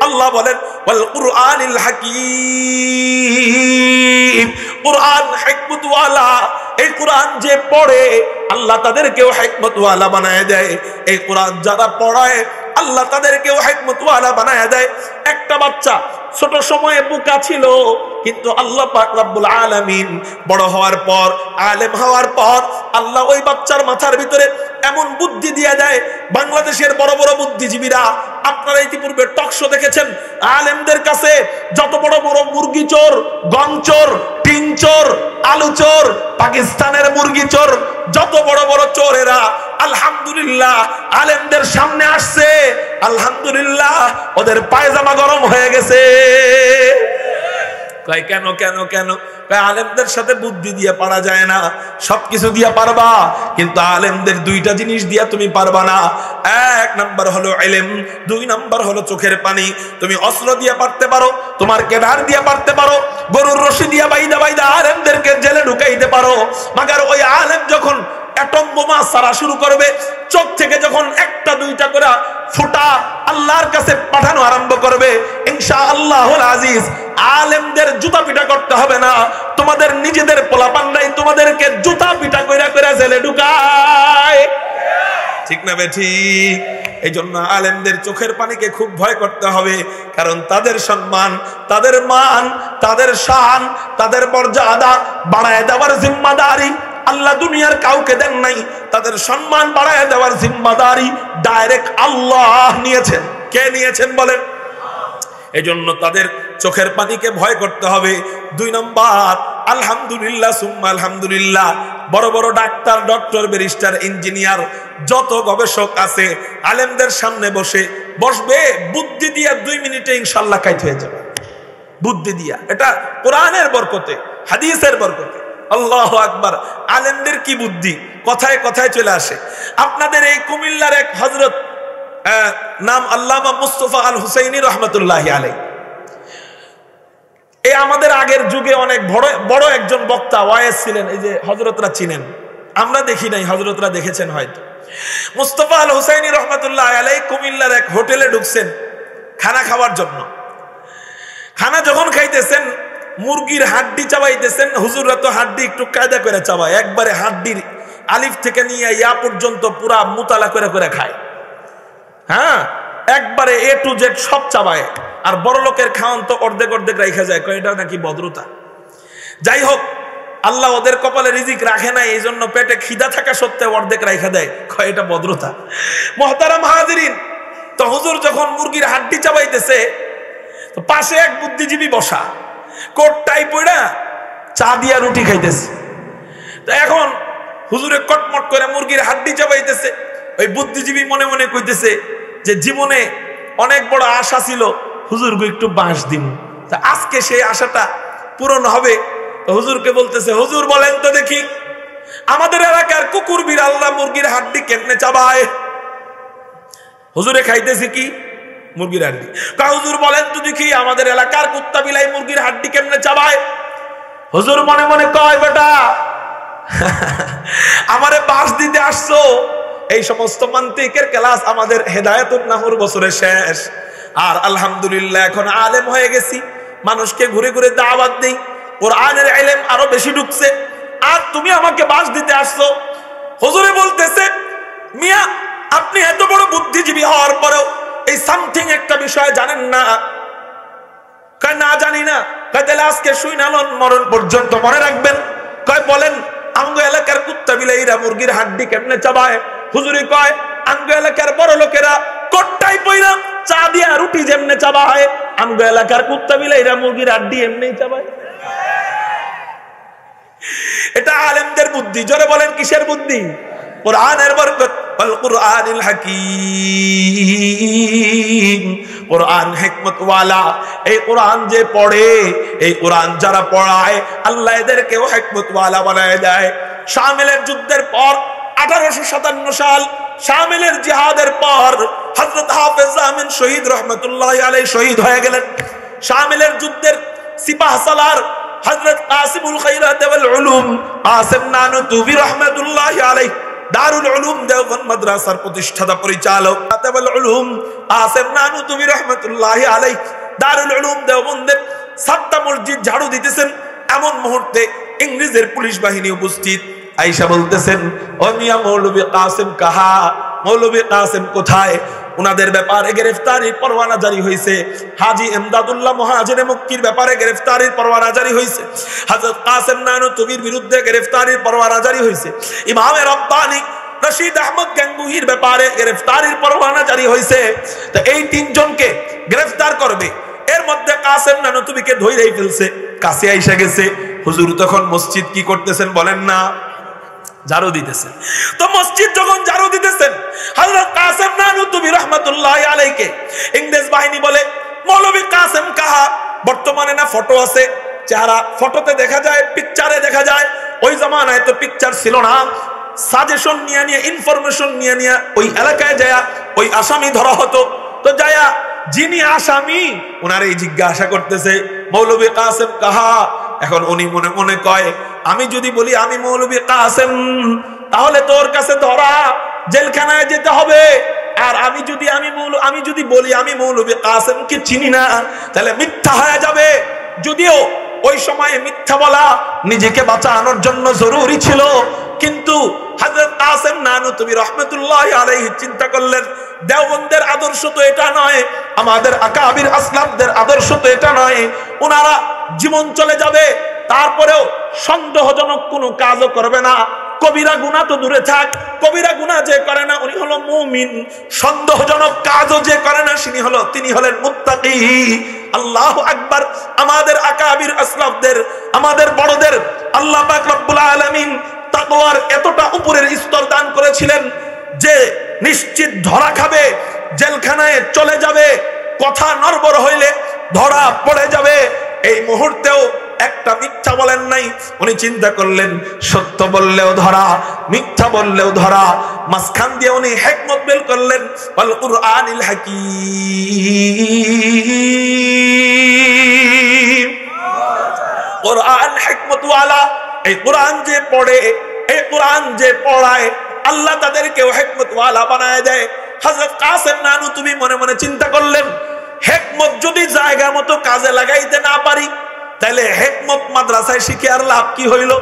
আল্লাহ বলেন ওয়াল কুরআনিল হাকীম, কুরআন হিকমত ওয়ালা। এই কোরআন যে পড়ে আল্লাহ তাদেরকেও হিকমত ওয়ালা বানায় দেয়। এই কোরআন যারা পড়ায় আল্লাহ তাদেরকেও হিকমত ওয়ালা বানায় দেয়। একটা বাচ্চা ছোট সময়ে বোকা ছিল, কিন্তু আল্লাহ পাক রব্বুল আলামিন বড় হওয়ার পর, আলেম হওয়ার পর আল্লাহ ওই বাচ্চার মাথার ভিতরে এমন বুদ্ধি দিয়ে দেয়। বাংলাদেশের বড় বড় বুদ্ধিজীবীরা, আপনারা ইতিপূর্বে টক শো দেখেছেন, আলেমদের কাছে যত বড় বড় মুরগি চোর, গম চোর, টিন চোর, আলু চোর, পাকিস্তানের মুরগি চোর, যত বড় বড় চোরেরা আলহামদুলিল্লাহ আলেমদের সামনে আসছে, আলহামদুলিল্লাহ ওদের পায়জামা গরম হয়ে গেছে। কয় কেন কেন কেন? আলেমদের সাথে বুদ্ধি দিয়ে পারা যায় না, সবকিছু দিয়ে পারবা, কিন্তু আলেমদের 2টা জিনিস দিয়া তুমি পারবা না। 1 নাম্বার হলো ইলম, 2 নাম্বার হলো চোখের পানি। তুমি অস্ত্র দিয়ে পারতে পারো, তোমার কেদার দিয়ে পারতে পারো, গরুর রশি দিয়ে বাইদা বাইদা আলেমদেরকে জেলে ঢুকাইতে পারো। মাগার ওই আলেম যখন অ্যাটম বোমা ছাড়া শুরু করবে, চোখ থেকে যখন 1টা 2টা করে ফুটা আল্লাহর কাছে পাঠানো আরম্ভ করবে, ইনশাআল্লাহুল আজিজ আলেমদের জুতা পিটা করতে হবে না, তোমাদের নিজেদের পোলাপানরাই তোমাদেরকে জুতা পিটা কইরা কইরা জেলে ঢুকায়। ঠিক না বেঠি? এই জন্য আলেমদের চোখের পানিকে খুব ভয় করতে হবে, কারণ তাদের সম্মান, তাদের মান, তাদের শান, তাদের মর্যাদা বাড়ায় দেওয়ার জিম্মাদারি আল্লাহ দুনিয়ার কাউকে দেন নাই। তাদের সম্মান বাড়ায় দেওয়ার জিম্মাদারি ডাইরেক্ট আল্লাহ নিয়েছেন। কে নিয়েছেন বলেন? এজন্য তাদের চোখের পানিকে ভয় করতে হবে। 2 নম্বর, আলহামদুলিল্লাহ সুম্মা আলহামদুলিল্লাহ, বড় বড় ডাক্তার, ডক্টর, ব্যারিস্টার, ইঞ্জিনিয়ার, যত গবেষক আছে আলেমদের সামনে বসবে, বুদ্ধি দিয়া 2 মিনিটে ইনশাআল্লাহ কাইট হয়ে যাবে। বুদ্ধি দিয়া, এটা কোরআনের বরকতে, হাদিসের বরকতে। আল্লাহু আকবার। আলেমদের কি বুদ্ধি, কথায় কথায় চলে আসে। আপনাদের এই কুমিল্লার এক হযরত, নাম আল্লামা মুস্তাফা আল হুসাইনি রহমতুল্লাহি আলাইহি, এই আমাদের আগের যুগে অনেক বড় একজন বক্তা, ওয়াইজ ছিলেন। এই যে হযরতরা চিনেন, আমরা দেখি নাই, হযরতরা দেখেছেন হয়তো। মুস্তাফা আল হুসাইনি রহমতুল্লাহি আলাইহি কুমিল্লার এক হোটেলে ঢুকছেন খানা খাওয়ার জন্য। খানা যখন খাইতেছেন, মুরগির হাড্ডি চাবাইতেছেন। হুজুররা তো হাড্ডি একটু কায়দা করে চাবায়, একবারে হাড্ডির আলিফ থেকে নিয়ে ইয়া পর্যন্ত পুরা মুতালা করে করে খায়। হ্যাঁ, একবারে A to Z সব চাবায়। আর বড় লোকের খাওয়ান তো অর্ধেক অর্ধেক রাখা যায়, এটা নাকি ভদ্রতা। যাই হোক, আল্লাহ ওদের কপালে রিজিক রাখে নাই, এই জন্য পেটে খিদা থাকা সত্ত্বেও অর্ধেক রাখা দেয়, এটা ভদ্রতা। মুহতারাম হাজিরিন, তো হুজুর যখন মুরগির হাড্ডি চাবাইতেছে, তো পাশে এক বুদ্ধিজীবী বসা, কোট টাই পড়া চা দিয়া রুটি খাইতেছে। তো এখন হুজুরে কটমট করে মুরগির হাড্ডি চাবাইতেছে। ওই বুদ্ধিজীবী মনে মনে কইতেছে যে জীবনে অনেক বড় আশা ছিল, হুজুরকে একটু বাঁশ দিন, তা আজকে সেই আশাটা পূরণ হবে। তো হুজুরকে বলতেছে, হুজুর বলেন তো দেখি, আমাদের এলাকার কুকুর বিড়ালরা মুরগির হাড্ডি কেমনে চাবায়? হুজুরে খাইতেছে কি? মুরগির হাড্ডি। হুজুর বলেন তো দেখি আমাদের এলাকার কুত্তা বিলাই মুরগির হাড্ডি কেমনে চাবায়? হুজুর মনে মনে কয়, বেটা আমারে বাস দিতে আসছো? এই সমস্ত মান্তিকের ক্লাস আমাদের হেদায়েতুন নাহুর বছরে শেষ, আর আলহামদুলিল্লাহ এখন আলেম হয়ে গেছি, মানুষকে ঘুরে ঘুরে দাওয়াত দেই, কোরআনের ইলম আরো বেশি ঢুকছে, আর তুমি আমাকে বাস দিতে আসছো? হুজুরে বলতেছে, মিয়া আপনি এত বড় বুদ্ধিজীবী হওয়ার পরেও এই সামথিং একটা বিষয় জানেন না? কয় না জানি না। কয় তাহলে আজকে শুইনালন মরণ পর্যন্ত মনে রাখবেন। কয় বলেন আমগো এলাকার কুত্তা বিলাইরা মুরগির হাড্ডি কেমনে চাবায়? হুজুরি কয় আমগো এলাকার বড় লোকেরা কোট্টাই পয়রা চা দিয়া রুটি যেমনে চাবায়, আমগো এলাকার কুত্তা বিলাইরা মুরগির হাড্ডি এমনি চাবায়। এটা আলেমদের বুদ্ধি। জোরে বলেন কিসের বুদ্ধি? কোরআনের বরকত। ওয়াল কুরআনিল হাকীম, কোরআন হিকমত ওয়ালা। এই কোরআন যে পড়ে, এই কোরআন যারা পড়ায়, আল্লাহ এদেরকেও হিকমত ওয়ালা বানায় দেয়। শামিলের যুদ্ধের পর 1857 সাল, শামিলের জিহাদের পর হযরত হাফেজ আমিন শহীদ রহমাতুল্লাহি আলাইহি শহীদ হয়ে গেলেন। শামিলের যুদ্ধের সিপাহ সালার হযরত কাসিমুল খায়রাত ওয়াল উলুম কাসিম নানুতুবি রহমাতুল্লাহি আলাইহি দারুল উলুম দেওবন্দ মাদ্রাসার প্রতিষ্ঠাতা পরিচালক ওয়াল উলুম কাসিম নানুতুবি রহমাতুল্লাহি আলাইহি দারুল উলুম দেওবন্দের 7টা মসজিদ ঝাড়ু দিতেছেন, এমন মুহূর্তে ইংরেজের পুলিশ বাহিনী উপস্থিত। আয়েশা বলতেছেন, ও মিয়া মৌলভী কাসিম কাহা? মৌলভী কাসিম কোথায়? উনাদের ব্যাপারে গ্রেফতারির পরোয়ানা জারি হয়েছে। হাজী ইমদাদুল্লাহ মুহাজিরে মক্কির ব্যাপারে গ্রেফতারির পরোয়ানা জারি হয়েছে। হযরত কাসিম নানুতুবির বিরুদ্ধে গ্রেফতারির পরোয়ানা জারি হয়েছে। ইমামে রব্বানী রশিদ আহমদ গাঙ্গুহির ব্যাপারে গ্রেফতারির পরোয়ানা জারি হয়েছে। তো এই তিনজনকে গ্রেফতার করবে, এর মধ্যে কাসিম নানুতুবিকে ধইরাই ফেলছে, কাছে আইসা গেছে। হুজুর তখন মসজিদ কি করতেছেন বলেন না? ঝাড়ু দিতেছেন। তো মসজিদ যখন ঝাড়ু দিতেছেন, হযরত কাসিম নানুতুবি রাহমাতুল্লাহি আলাইহি ইংরেজ বাহিনী বলে, মৌলভী কাসিম কাহা? বর্তমানে না ফটো আছে, চেহারা ফটোতে দেখা যায়, পিকচারে দেখা যায়। ওই জামানায় তো পিকচার ছিল না। সাজেশন নিয়ে নিয়ে, ইনফরমেশন নিয়ে নিয়ে ওই এলাকায় যায় ওই আসামি ধরা হতো। তো যায় যিনি আসামি ওনারই জিজ্ঞাসা করতেছে, মৌলভী কাসিম কাহা? এখন উনি মনে মনে কয়, আমি যদি বলি আমি মৌলভী কাসিম, তাহলে তোর কাছে ধরা, জেলখানায় যেতে হবে। আর আমি যদি বলি আমি মৌলভী কাসিমকে চিনি না, তাহলে মিথ্যা হয়ে যাবে। যদিও ওই সময়ে মিথ্যা বলা নিজেকে বাঁচানোর জন্য জরুরি ছিল, কিন্তু হযরত কাসিম নানুতুবি রাহমাতুল্লাহি আলাইহি চিন্তা করলেন, দেওবন্দের আদর্শ তো এটা নয়, আমাদের আকাবির আসলাফদের আদর্শ তো এটা নয়। ওনারা জীবন চলে যাবে, তারপরেও সন্দেহজনক কোনো কাজও করবে না। কবিরা গুনাহ তো দূরে থাক, কবিরা গুনাহ যে করে না উনি হলো মুমিন, সন্দেহজনক কাজও যে করে না তিনি হলেন মুত্তাকি। আল্লাহু আকবার। আমাদের আকাবির আসলাফদের, আমাদের বড়দের আল্লাহ পাক রব্বুল আলামিন তাকওয়ার এতটা উপরের স্তর দান করেছিলেন যে নিশ্চিত ধরা খাবে, জেলখানায় চলে যাবে, কথা নড়বড় হইলে ধরা পড়ে যাবে। এই মুহূর্তেও একটা মিথ্যা বলেন নাই। উনি চিন্তা করলেন, সত্য বললেও ধরা, মিথ্যা বললেও ধরা। মাঝখান দিয়ে উনি হিকমত বের করলেন, ওয়াল কুরআনিল হাকীম। কোরআন হিকমত ওয়ালা। এই কোরআন যে পড়ে, এই কোরআন যে পড়ায়, আল্লাহ তাদেরকেও হিকমত ওয়ালা বানায় দেয়। হযরত কাসিম নানুতুবি মনে মনে চিন্তা করলেন, হিকমত যদি জায়গা মতো কাজে লাগাইতে না পারি, তাহলে হিকমত মাদ্রাসায় শিখে আর লাভ কি হইল?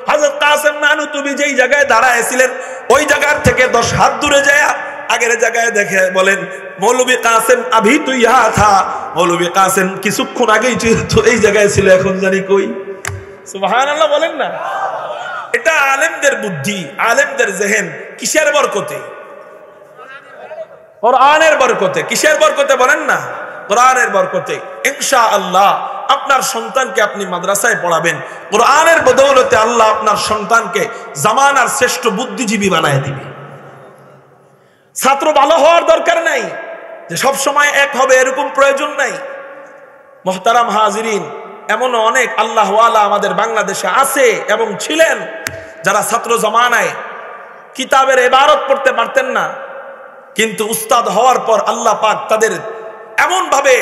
হযরত কাসিম নানুতুবি যেই জায়গায় দাঁড়ায়ছিলেন, ওই জায়গার থেকে 10 হাত দূরে যায় আগের জায়গায় দেখে বলেন, মৌলভী কাসিম আভি তো ইহা থা। মৌলভী কাসিম কিছুক্ষণ আগেই তো এই জায়গায় ছিল, এখন জানি কই। সুবহানাল্লাহ বলেন না? এটা আলেমদের বুদ্ধি, আলেমদের জেহেন। কিসের বরকতে? কোরআনের বরকতে। কিসের বরকতে বলেন না? কোরআনের বরকতে। ইনশাআল্লাহ আপনার সন্তানকে আপনি মাদ্রাসায় পড়াবেন, কোরআনের বদৌলতে আল্লাহ আপনার সন্তানকে জামানার শ্রেষ্ঠ বুদ্ধিজীবী বানায় দিবে। ছাত্র ভালো হওয়ার দরকার নাই, যে সব সময় এক হবে এরকম প্রয়োজন নাই। মুহতারাম হাজিরিন, এমন অনেক আল্লাহ ওয়ালা আমাদের বাংলাদেশে আছে এবং ছিলেন, যারা ছাত্র জামানায় কিতাবের ইবারত পড়তে পারতেন না, কিন্তু উস্তাদ হওয়ার পর আল্লাহ পাক তাদের এমন ভাবে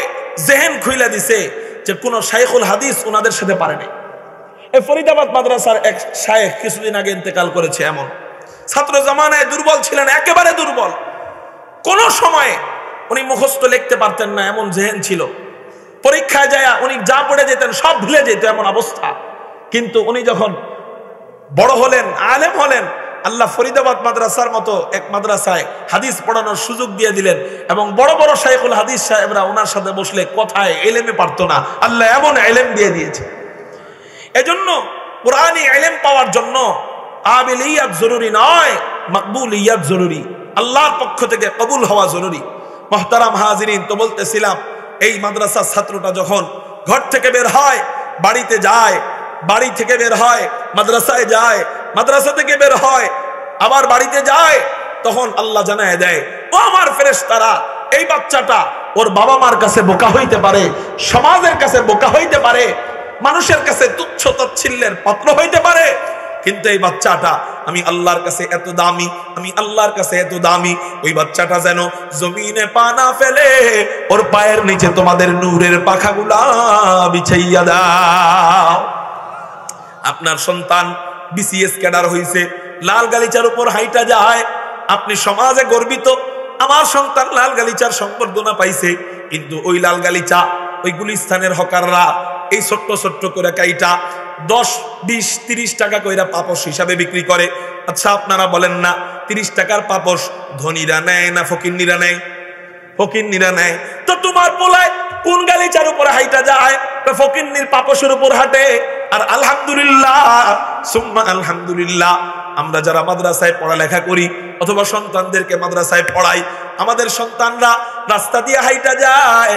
জেহেন খুইলা দিছে যে কোন শাইখুল হাদিস ওনাদের সাথে পারেনি। এই ফরিদাবাদ মাদ্রাসার এক শায়েখ কিছুদিন আগে ইন্তেকাল করেছে। এমন ছাত্র জামানায় দুর্বল ছিলেন, একেবারে দুর্বল। কোন সময়ে উনি মুখস্থ লিখতে পারতেন না, এমন জেহেন ছিল। পরীক্ষায় যায় উনি যা পড়ে যেতেন সব ভুলে যেত, এমন অবস্থা। কিন্তু উনি যখন বড় হলেন, আলেম হলেন, আল্লাহ ফরিদাবাদ মাদ্রাসার মতো এক মাদ্রাসায় হাদিস পড়ানোর সুযোগ দিয়ে দিলেন এবং বড় বড় শাইখুল হাদিস সাহেবরা ওনার সাথে বসলে কথায় এলেমে পারতো না, আল্লাহ এমন এলেম দিয়ে দিয়েছে। এজন্য কুরআনি ইলম পাওয়ার জন্য কাবিলিয়াত জরুরি নয়, মাকবুলিয়াত জরুরি, আল্লাহর পক্ষ থেকে কবুল হওয়া জরুরি। মুহতারাম হাজিরিন, তো বলতেছিলাম এই মাদ্রাসার ছাত্রটা যখন ঘর থেকে বের হয়, বাড়িতে যায়, বাড়ি থেকে বের হয় মাদ্রাসায় যায়, মাদ্রাসা থেকে বের হয় আবার বাড়িতে যায়, তখন আল্লাহ জানায় দেয়, ও আমার ফেরেশতারা, এই বাচ্চাটা ওর বাবা মার কাছে বোকা হইতে পারে, সমাজের কাছে বোকা হইতে পারে, মানুষের কাছে তুচ্ছ তাচ্ছিল্যের পাত্র হইতে পারে, কিন্তু এই বাচ্চাটা আমি আল্লাহর কাছে এত দামি, আমি আল্লাহর কাছে এত দামি। ওই বাচ্চাটা যেন জমিনে পা না ফেলে, ওর পায়ের নিচে তোমাদের নূরের পাখাগুলা বিছাইয়া দাও। আপনার সন্তান বিসিএস ক্যাডার হইছে, লাল গালিচার উপর হাইটা যায়, আপনি সমাজে গর্বিত, আমার সন্তান লাল গালিচার সংবর্ধনা পাইছে। কিন্তু ওই লাল গালিচা ওই গুলিস্তানের হকাররা এই ছোট্ট ছোট্ট করে কাইটা 10, 20, 30 টাকা কইরা পাপোশ হিসাবে বিক্রি করে। আচ্ছা আপনারা বলেন না, 30 টাকার পাপোশ ধনীরা নেয় না ফকিন্নিরা নেয়? ফকিন্নিরা নেয়। তো তোমার পোলায় কোন গালিচার উপর হাইটা যায়? ফকিন্নির পাপোশের উপর হাঁটে। আর আলহামদুলিল্লাহ সুম্মা আলহামদুলিল্লাহ, আমরা যারা মাদ্রাসায় পড়ালেখা করি অথবা সন্তানদেরকে মাদ্রাসায় পড়াই, আমাদের সন্তানরা রাস্তা দিয়ে হাইটা যায়,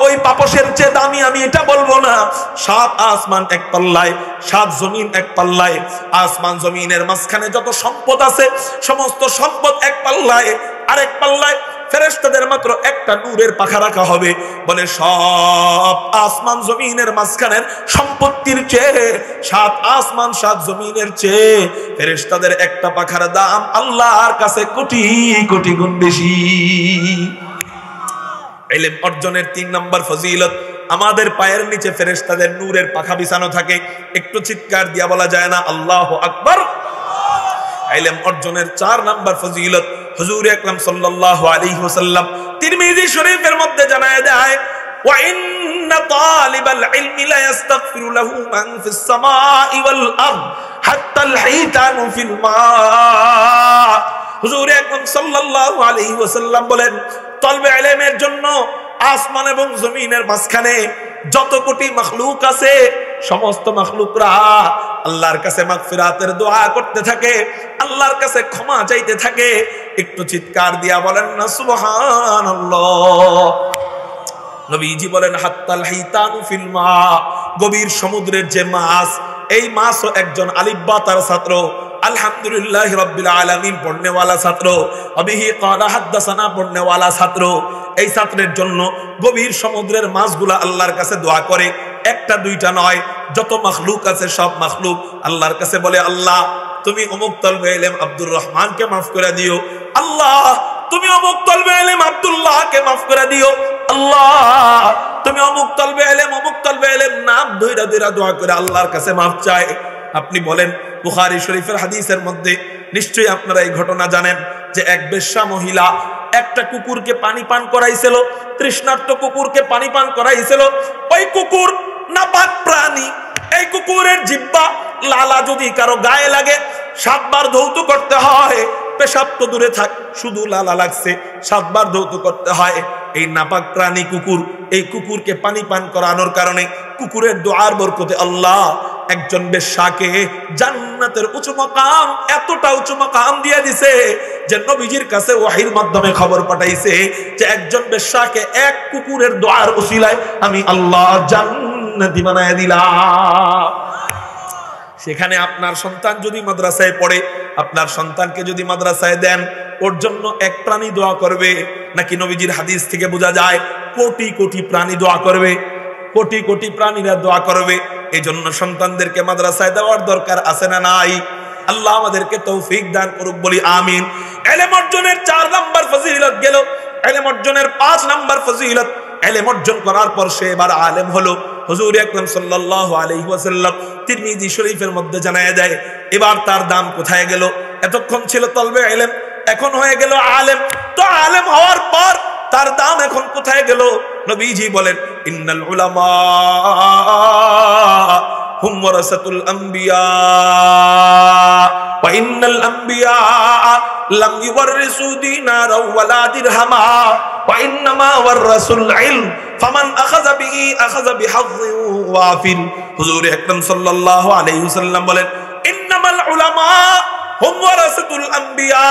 ওই পাপোশের চেয়ে দামি আমি এটা বলবো না। 7 আসমান এক পাল্লায়, 7 জমিন এক পাল্লায়, আসমান জমিনের মাঝখানে যত সম্পদ আছে সমস্ত সম্পদ এক পাল্লায়, আরেক পাল্লায় ফেরেশতাদের মাত্র একটা নূরের পাখা রাখা হবে। বলে সব আসমান জমিনের মাঝখানের সম্পত্তির চেয়ে, 7 আসমান 7 জমিনের চেয়ে ফেরেশতাদের একটা পাখার দাম আল্লাহর কাছে কোটি কোটি গুণ বেশি। ইলম অর্জনের 3 নম্বর ফজিলত, আমাদের পায়ের নিচে ফেরেশতাদের নূরের পাখা বিছানো থাকে। একটু চিৎকার দিয়া বলা যায় না আল্লাহু আকবার? ইলম অর্জনের 4 নম্বর ফজিলত, হুজুর আকরাম সাল্লাল্লাহু আলাইহি ওয়াসাল্লাম তিরমিজি শরীফের মধ্যে জানায় দেয়, ওয়া ইন্না তালিবাল ইলমি লা ইস্তাগফিরু লাহু মান ফিস সামাই ওয়াল আরদ হাত্তা আল হিতানু ফিল মা। হুজুর আকরাম সাল্লাল্লাহু আলাইহি ওয়াসাল্লাম বলেন, তলবে ইলমের জন্য আসমান এবং জমিনের মাঝখানে যত কোটি মাখলুক আছে সমস্ত মাখলুকরা আল্লাহর কাছে মাগফিরাতের দোয়া করতে থাকে, আল্লাহর কাছে ক্ষমা চাইতে থাকে। একটু চিৎকার দিয়া বলেন না সুবহানাল্লাহ। নবীজি বলেন হাত্তাল হিতানু ফিল মা, গভীর সমুদ্রের যে মাছ, এই মাছও একজন আলিফ বা তার ছাত্র, আলহামদুলিল্লাহ রাব্বিল আলামিন পড়নেওয়ালা ছাত্র, আবিহি ক্বালা হাদাসানা পড়নেওয়ালা ছাত্র। এই ছাত্রের জন্য গভীর সমুদ্রের মাছগুলা আল্লাহর কাছে দোয়া করে, একটা দুইটা নয়, যত মাখলুক আছে সব মাখলুক আল্লাহর কাছে বলে, আল্লাহ তুমি অমুক তলবে ইলম আব্দুর রহমানকে মাফ করে দিও, আল্লাহ তুমি অমুক তলবে ইলম আব্দুল্লাহকে মাফ করে দিও, আল্লাহ তুমি অমুক তলবে ইলম নাম ধইরা ধইরা দোয়া করে আল্লাহর কাছে মাফ চায়। আপনি বলেন, বুখারী শরীফের হাদিসের মধ্যে নিশ্চয়ই আপনারা এই ঘটনা জানেন যে এক বেশ্যা মহিলা একটা কুকুরকে পানি পান করাইছিল, তৃষ্ণার্ত কুকুরকে পানি পান করাইছিল। ওই কুকুর নাপাক প্রাণী, এই কুকুরের জিহ্বা লালা যদি কারো গায়ে লাগে 7 বার ধৌত করতে হয়। পেশাব তো দূরে থাক, শুধু লালা লাগছে 7 বার ধৌত করতে হয়। এই নাপাক প্রাণী কুকুর, এই কুকুরকে পানি পান করানোর কারণে কুকুরের দোয়ার বরকতে আল্লাহ একজন বেশ্যাকে জান্নাতের উঁচু মাকাম, এতটা উঁচু মাকাম দিয়ে দিছে যে নবীজির কাছে ওয়াহির মাধ্যমে খবর পাঠাইছে যে একজন বেশ্যাকে এক কুকুরের দোয়ার উসিলায় আমি আল্লাহ জান্নাতি বানায় দিলাম। সেখানে আপনার সন্তান যদি মাদ্রাসায় পড়ে, আপনার সন্তানকে যদি মাদ্রাসায় দেন, ওর জন্য এক প্রাণী দোয়া করবে নাকি নবীজির হাদিস থেকে বোঝা যায় কোটি কোটি প্রাণী দোয়া করবে? কোটি কোটি প্রাণীরা দোয়া করবে। এই জন্য সন্তানদেরকে মাদ্রাসায় দেওয়ার দরকার আছে না নাই? আল্লাহ আমাদেরকে তৌফিক দান করুক, বলি আমিন। ইলম অর্জনের 4 নাম্বার ফজিলত গেল। ইলম অর্জনের 5 নাম্বার ফজিলত, ইলম অর্জন করার পর সে এবার আলেম হলো। হুজুর আকরাম সাল্লাল্লাহু আলাইহি ওয়াসাল্লাম তিরমিজি শরীফের মধ্যে জানায়া দেয়, এবার তার দাম কোথায় গেল? এতক্ষণ ছিল তলবে ইলম, এখন হয়ে গেল আলেম। তো আলেম হওয়ার পর তার দাম এখন কোথায় গেল? নবীজি বলেন, ইন্নাল উলামা হুম ওয়ারাসাতুল আম্বিয়া ওয়া ইন্নাল আম্বিয়া লাম ইওয়ারিসু দিনারা ওয়ালা দিরহামা ওয়া ইন্নামা ওয়ারাসুল ইলম ফামান আখাযা বিহি আখাযা বিহাযযিন ওয়াফিন। হুজুর আকরাম সাল্লাল্লাহু আলাইহি ওয়াসাল্লাম বলেন, ইন্নামাল উলামা হুম ওয়ারাসাতুল আম্বিয়া।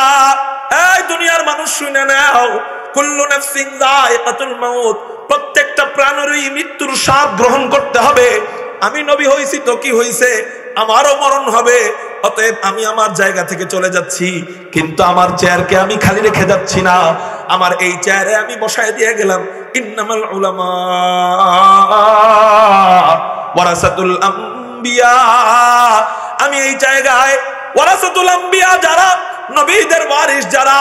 এই দুনিয়ার মানুষ শুনে নাও, কুল্লু নাফসিন যায়িকাতুল মাউত, প্রত্যেকটা প্রাণেরই মৃত্যুর স্বাদ গ্রহণ করতে হবে। আমি নবী হইছি তো কি হইছে, আমারও মরণ হবে। অতএব আমি আমার জায়গা থেকে চলে যাচ্ছি, কিন্তু আমার চেয়ারকে আমি খালি রেখে যাচ্ছি না, আমার এই চেয়ারে আমি বসায় দিয়ে গেলাম। ইন্নামাল উলামা ওয়ারাসাতুল আম্বিয়া, আমি এই জায়গায় ওয়ারাসাতুল আম্বিয়া যারা, নবীদের ওয়ারিস যারা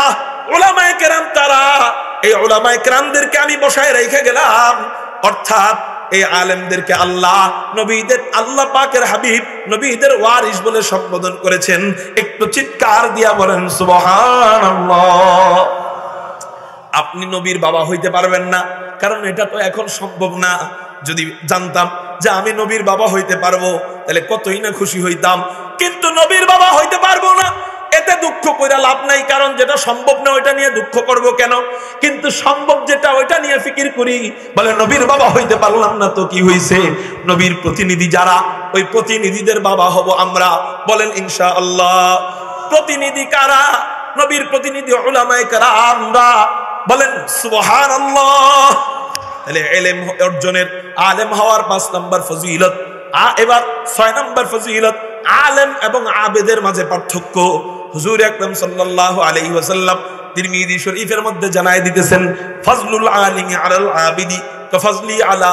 উলামায়ে কেরাম, তারা এই উলামায়ে কেরামদেরকে আমি বসায় রেখে গেলাম। অর্থাৎ এই আলেমদেরকে আল্লাহ নবীদের, আল্লাহ পাকের হাবিব নবীদের ওয়ারিস বলে সম্বোধন করেছেন। একটু চিৎকার দিয়া বলেন সুবহানাল্লাহ। আপনি নবীর বাবা হইতে পারবেন না, কারণ এটা তো এখন সম্ভব না। যদি জানতাম যে আমি নবীর বাবা হইতে পারবো, তাহলে কতই না খুশি হইতাম। কিন্তু নবীর বাবা হইতে পারবো না, এতে দুঃখ কইরা লাভ নাই, কারণ যেটা সম্ভব না ওইটা নিয়ে দুঃখ করব কেন? কিন্তু সম্ভব যেটা ওইটা নিয়ে ফিকির করি। বলে নবীর বাবা হইতে পারলাম না তো কি হইছে? নবীর প্রতিনিধি যারা, ওই প্রতিনিধিদের বাবা হব আমরা। বলেন ইনশাআল্লাহ। প্রতিনিধি কারা? নবীর প্রতিনিধি উলামায়ে কেরামরা। বলেন সুবহানাল্লাহ। তাহলে ইলম অর্জনের, আলেম হওয়ার 5 নম্বর ফজিলত। এবার 6 নম্বর ফজিলত, আলেম এবং আবেদের মাঝে পার্থক্য। হুজুর আকরাম সাল্লাল্লাহু আলাইহি ওয়াসাল্লাম তিরমিজি শরীফের মধ্যে জানায় দিতেছেন, ফাজলুল আলিমি আলাল আবিদি কাফাজলি আলা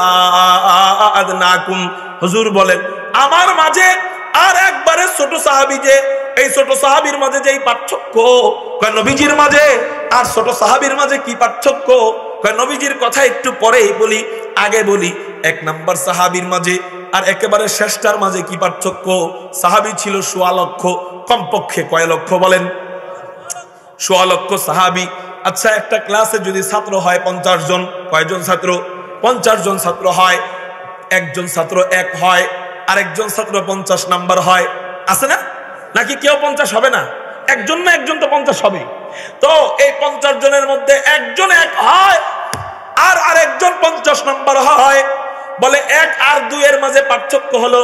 আদনাকুম। হুজুর বলেন, আমার মাঝে আর একবারে ছোট সাহাবী, যে এই ছোট সাহাবীর মাঝে যেই পার্থক্য, কয় নবীজির মাঝে আর ছোট সাহাবীর মাঝে কি পার্থক্য? কয় নবীজির কথা একটু পরেই বলি, আগে বলি। 1 নম্বর সাহাবীর মাঝে আর একেবারে শেষটার মাঝে কি পার্থক্য? সাহাবী ছিল 1.25 লক্ষ, কমপক্ষে কয় লক্ষ বলেন? 1.25 লক্ষ সাহাবী। আচ্ছা, একটা ক্লাসে যদি ছাত্র হয় 50 জন, কয়জন ছাত্র? 50 জন ছাত্র হয়। একজন ছাত্র 1 হয়, আর একজন ছাত্র 50 নাম্বার হয়, আছে না? নাকি কেউ 50 হবে না? একজন না একজন তো 50 হবে। তো এই 50 জনের মধ্যে একজন 1 হয়, আর আরেকজন 50 নাম্বার হয়। বলে 1 আর 2 এর মাঝে পার্থক্য হলো,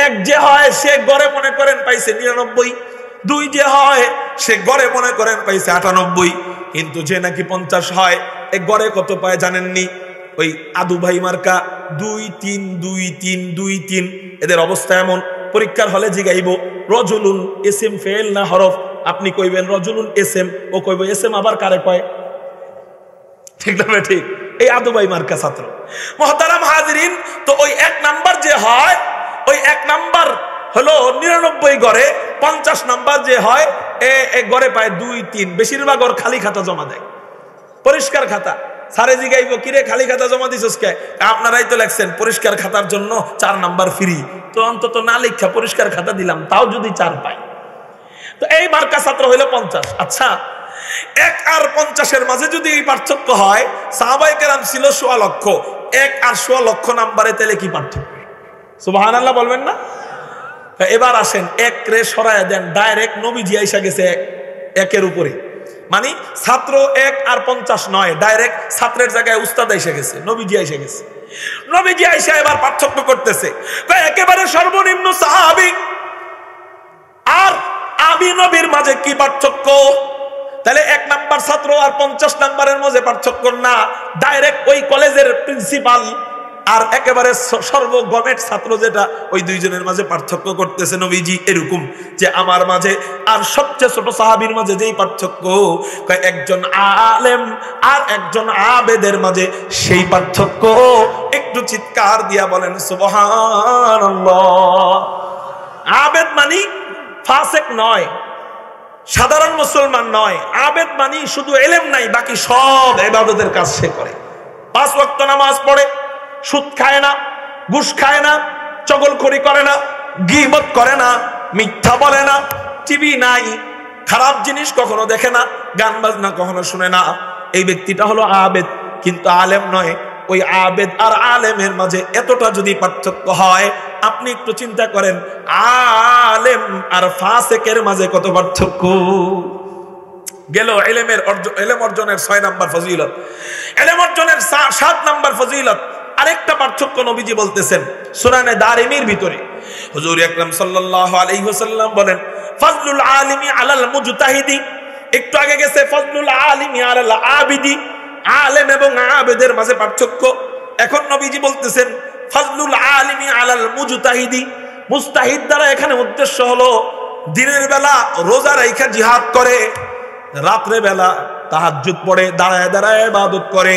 1 যে হয় সে গড়ে মনে করেন পাইছে 99, 2 যে হয় সে গড়ে মনে করেন পাইছে 98। কিন্তু যে নাকি 50 হয়, এ গড়ে কত পায় জানেননি? ওই আদু ভাই মার্কা 2 3 2 3 2 3। এদের অবস্থা এমন, পরীক্ষার হলে জিগাইব রজুলুন ইসম ফেল না হরফ, আপনি কইবেন রজুলুন এসএম, ও কইব এসএম আবার কারে কয়? ঠিক না? ঠিক। এই আদু ভাই মার্কা ছাত্র। মুহতারাম হাজিরিন, তো ওই 1 নাম্বার যে হয়, ওই 1 নাম্বার হলো 99 গড়ে, 50 নাম্বার যে হয় এ গড়ে পায় 2 3। বেশিরভাগ ওর খালি খাতা জমা দেয়, পরিষ্কার খাতা। সারে জিগাইব, কিরে খালি খাতা জমা দিছস কে? আপনারাই তো লেখছেন পরিষ্কার খাতার জন্য 4 নাম্বার ফ্রি, তো অন্তত না লেখা পরিষ্কার খাতা দিলাম, তাও যদি 4 পাই। তো এই মার্কা ছাত্র হইলো 50। আচ্ছা, 1 আর 50 এর মাঝে যদি এই পার্থক্য হয়, সাহাবায়ে কেরাম ছিল 1.25 লক্ষ, 1 আর 1.25 লক্ষ নাম্বারে, তাহলে কি পার্থক্য? সুবহানাল্লাহ বলবেন না? এবার আসেন, 1 রে সরায় দেন, ডাইরেক্ট নবীজি আইসা গেছে 1 এর উপরে। মানে ছাত্র 1 আর 50 নয়, ডাইরেক্ট ছাত্রের জায়গায় উস্তাদ এসে গেছে, নবীজি এসে গেছে। নবীজি আইসা এবার পার্থক্য করতেছে, একেবারে সর্বনিম্ন সাহাবী আর আমি নবীর মাঝে কি পার্থক্য? তাহলে 1 নাম্বার ছাত্র আর 50 নাম্বারের মাঝে পার্থক্য না, ডাইরেক্ট ওই কলেজের প্রিন্সিপাল আর একেবারে সর্বগমেট ছাত্র, যেটা ওই 2 জনের মাঝে পার্থক্য করতেছে নবীজি। এরকম যে আমার মাঝে আর সবচেয়ে ছোট সাহাবীর মাঝে যেই পার্থক্য, একজন আলেম আর একজন আবেদের মাঝে সেই পার্থক্য। একটু চিৎকার দিয়া বলেন সুবহানাল্লাহ। আবেদ মানি ফাসেক নয়, সাধারণ মুসলমান নয়। আবেদ মানি শুধু ইলম নাই, বাকি সব ইবাদতের কাজ সে করে। 5 ওয়াক্ত নামাজ পড়ে, সুদ খায় না, ঘুষ খায় না, চগলখড়ি করে না, গীবত করে না, মিথ্যা বলে না, টিভি নাই, খারাপ জিনিস কখনো দেখে না, গান বাজনা কখনো শুনে না, এই ব্যক্তিটা হলো আবেদ, কিন্তু আলেম নয়। ওই আবেদ আর আলেমের মাঝে এতটা যদি পার্থক্য হয়, আপনি একটু চিন্তা করেন আলেম আর ফাসেকের মাঝে কত পার্থক্য। গেল ইলম অর্জনের 6 নাম্বার ফজিলত, ইলম অর্জনের 7 নাম্বার ফজিলত। আরেকটা পার্থক্য নবীজি বলতেছেন সুনানে দারিমির ভিতরে। হুজুর আকরাম সাল্লাল্লাহু আলাইহি ওয়াসাল্লাম বলেন ফাজলুল আলিমি আলাল মুজতাহিদি, একটু আগে গেছে ফাজলুল আলিমি আলাল আবিদি, আলেম এবং আবেদের মাঝে পার্থক্য। এখন নবীজি বলতেছেন ফাজলুল আলিমি আলাল মুজতাহিদি। মুস্তাহিদ দ্বারা এখানে উদ্দেশ্য হলো দিনের বেলা রোজা রাইখা জিহাদ করে, রাত্রে বেলা তাহাজ্জুদ পড়ে, দাঁড়ায় দাঁড়ায় ইবাদত করে,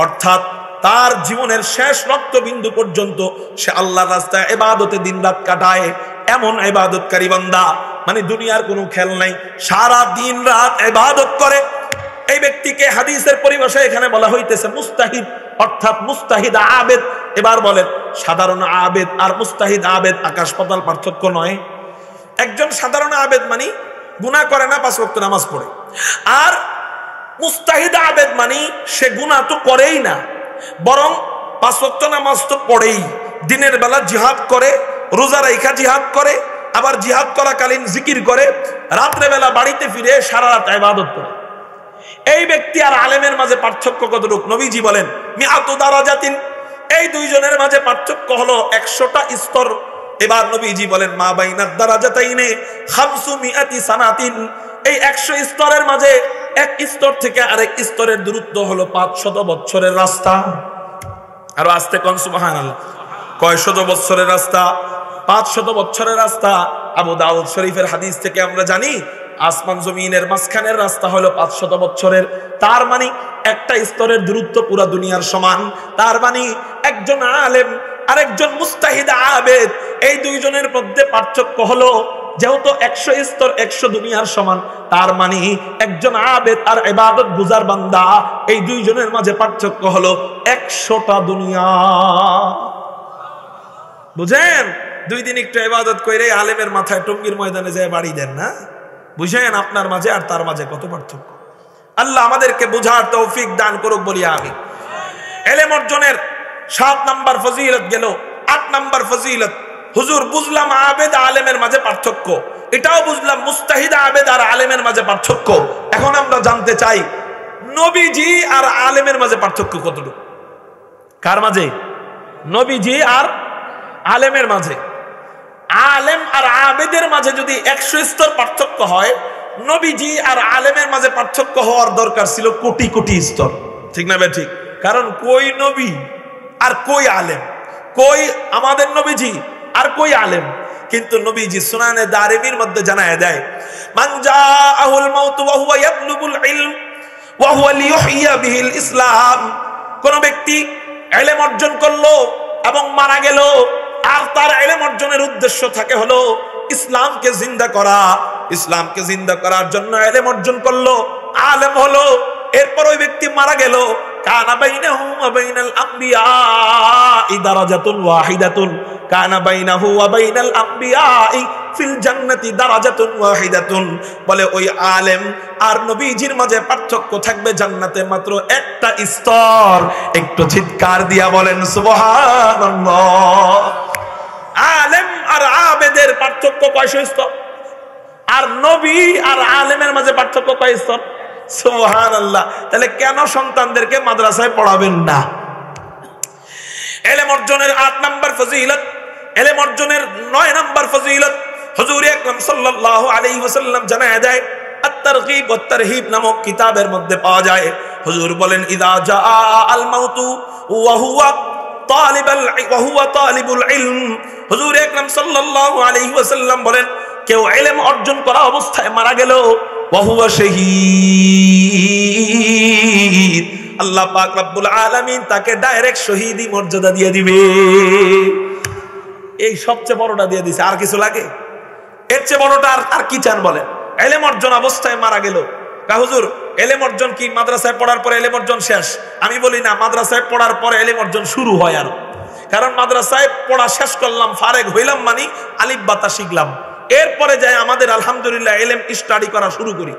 অর্থাৎ তার জীবনের শেষ রক্তবিন্দু পর্যন্ত সে আল্লাহর রাস্তায় ইবাদতে দিনরাত কাটায়, এমন ইবাদতকারী বান্দা, মানে দুনিয়ার কোনো খেল নাই, সারা দিন রাত ইবাদত করে। এই ব্যক্তিকে হাদিসের পরিভাষায় এখানে বলা হইতেছে মুস্তাহিদ, অর্থাৎ মুস্তাহিদ আবেদ। এবার বলেন সাধারণ আবেদ আর মুস্তাহিদ আবেদ আকাশ পাতাল পার্থক্য নয়। একজন সাধারণ আবেদ মানে গুনাহ করে না, 5 ওয়াক্ত নামাজ পড়ে, আর মুস্তাহিদ আবেদ মানে সে গুনাহ তো করেই না, বরং 5 ওয়াক্ত নামাজ তো পড়েই, দিনের বেলা জিহাদ করে, রোজা রাইখা জিহাদ করে, আবার জিহাদ করাকালীন জিকির করে, রাত্রে বেলা বাড়িতে ফিরে সারা রাত ইবাদত করে। এই ব্যক্তি আর আলেমের মাঝে পার্থক্য কতটুকু? নবীজি বলেন মিআতু দারাজাতিন, এই দুইজনের মাঝে পার্থক্য হলো 100টা স্তর। এবার নবীজি বলেন মা বাইনাদ দারাজাতাইনে 500 সানাতিন, এই 100 স্তরের মাঝে এক স্তর থেকে আরেক স্তরের দূরত্ব হলো 500 বছরের রাস্তা। আর আস্তে কোন সুবহানাল্লাহ, কয়শত বছরের রাস্তা? 500 বছরের রাস্তা। আবু দাউদ শরীফের হাদিস থেকে আমরা জানি আসমান জমিনের মাঝখানের রাস্তা হলো 500 বছরের। তার মানে একটা স্তরের দূরত্ব পুরা দুনিয়ার সমান। তার মানে একজন আলেম আর একজন মুস্তাহিদ আবেদ, এই দুইজনের মধ্যে পার্থক্য হলো যেহেতু 100 স্তর 100 দুনিয়ার সমান, তার মানে একজন আবেদ আর ইবাদত গুজার বান্দা, এই দুইজনের মাঝে পার্থক্য হলো 100টা দুনিয়া। বুঝেন? 2 দিন একটু ইবাদত কইরে আলেমের মাথায় টঙ্গীর ময়দানে যায় বাড়ি দেন না। বুঝেন আপনার মাঝে আর তার মাঝে কত পার্থক্য। আল্লাহ আমাদেরকে বুঝার তৌফিক দান করুক বলি আমি। ইলম অর্জনের 7 নাম্বার ফজিলত গেল। 8 নাম্বার ফজিলত, হুজুর বুঝলাম আবেদ আলেমের মাঝে পার্থক্য, এটাও বুঝলাম মুস্তাহিদ আবেদ আর আলেমের মাঝে পার্থক্য। এখন আমরা জানতে চাই নবীজি আর আলেমের মাঝে পার্থক্য কতটুকু? কার মাঝে? নবীজি আর আলেমের মাঝে। আলেম আর আবেদের মাঝে যদি 100 স্তর পার্থক্য হয়, নবীজি আর আলেমের মাঝে পার্থক্য হওয়ার দরকার ছিল কোটি কোটি স্তর। ঠিক না ঠিক? কারণ কই নবী আর কই আলেম, কই আমাদের নবীজি আর কই আলেম। কিন্তু নবীজি সুনানে দারিমির মধ্যে জানায় দেয় মান জাআহুল মাউত ওয়া হুয়া ইয়াতলুবুল ইলম ওয়া হুয়া লিইহইয়া বিহিল ইসলাম, কোন ব্যক্তি ইলম অর্জন করলো এবং মারা গেল আর তার ইলম অর্জনের উদ্দেশ্য থাকে হলো ইসলামকে জিন্দা করা, ইসলামকে জিন্দা করার জন্য ইলম অর্জন করলো, আলেম হলো, এরপর ওই ব্যক্তি মারা গেল, কানা বাইনাহু ওয়া বাইনাল আমবিয়া দারাজাতুন ওয়াহিদাতুন, কানা বাইনাহু ওয়া বাইনাল আমবিয়া ফিল জান্নাতি দারাজাতুন ওয়াহিদাতুন, বলে ওই আলেম আর নবীজির মাঝে পার্থক্য থাকবে জান্নাতে মাত্র একটা স্তর। একটু চিৎকার দিয়া বলেন সুবহানাল্লাহ। আলেম আর আবেদের পার্থক্য কয়শো স্তর, আর নবী আর আলেমের মাঝে পার্থক্য কয় স্তর? সুবহানাল্লাহ। তাহলে কেন সন্তানদেরকে মাদ্রাসায় পড়াবেন না? ইলম অর্জনের 8 নাম্বার ফজিলত, ইলম অর্জনের 9 নাম্বার ফজিলত হুজুর আকরাম সাল্লাল্লাহু আলাইহি ওয়াসাল্লাম জানায় দেয় আত-তারগীব ওয়াত তারহিব নামক কিতাবের মধ্যে পাওয়া যায়। হুজুর বলেন ইযা জাআ আল মাউতু ওয়া হুয়া তালিবুল ইলম, হুজুর আকরাম সাল্লাল্লাহু আলাইহি ওয়াসাল্লাম বলেন কেউ ইলম অর্জন করা অবস্থায় মারা গেল ওয়া হুয়া শাহীদ, আল্লাহ পাক রব্বুল আলামিন তাকে ডাইরেক্ট শহীদি মর্যাদা দিয়ে দিবে। এই সবচেয়ে বড়টা দিয়ে দিছে, আর কিছু লাগে? এর চেয়ে বড়টা আর কি চান বলেন? ইলম অর্জন অবস্থায় মারা গেল, কা হুজুর এলেম অর্জন কি মাদ্রাসায় পড়ার পরে এলেম অর্জন শেষ? আমি বলি না, মাদ্রাসায় পড়ার পরে এলেম অর্জন শুরু হয় আরো। কারণ মাদ্রাসায় পড়া শেষ করলাম, ফারেক হইলাম, মানে আলিফ বাতা শিখলাম, এরপরে যায় আমাদের আলহামদুলিল্লাহ এলেম স্টাডি করা শুরু করি,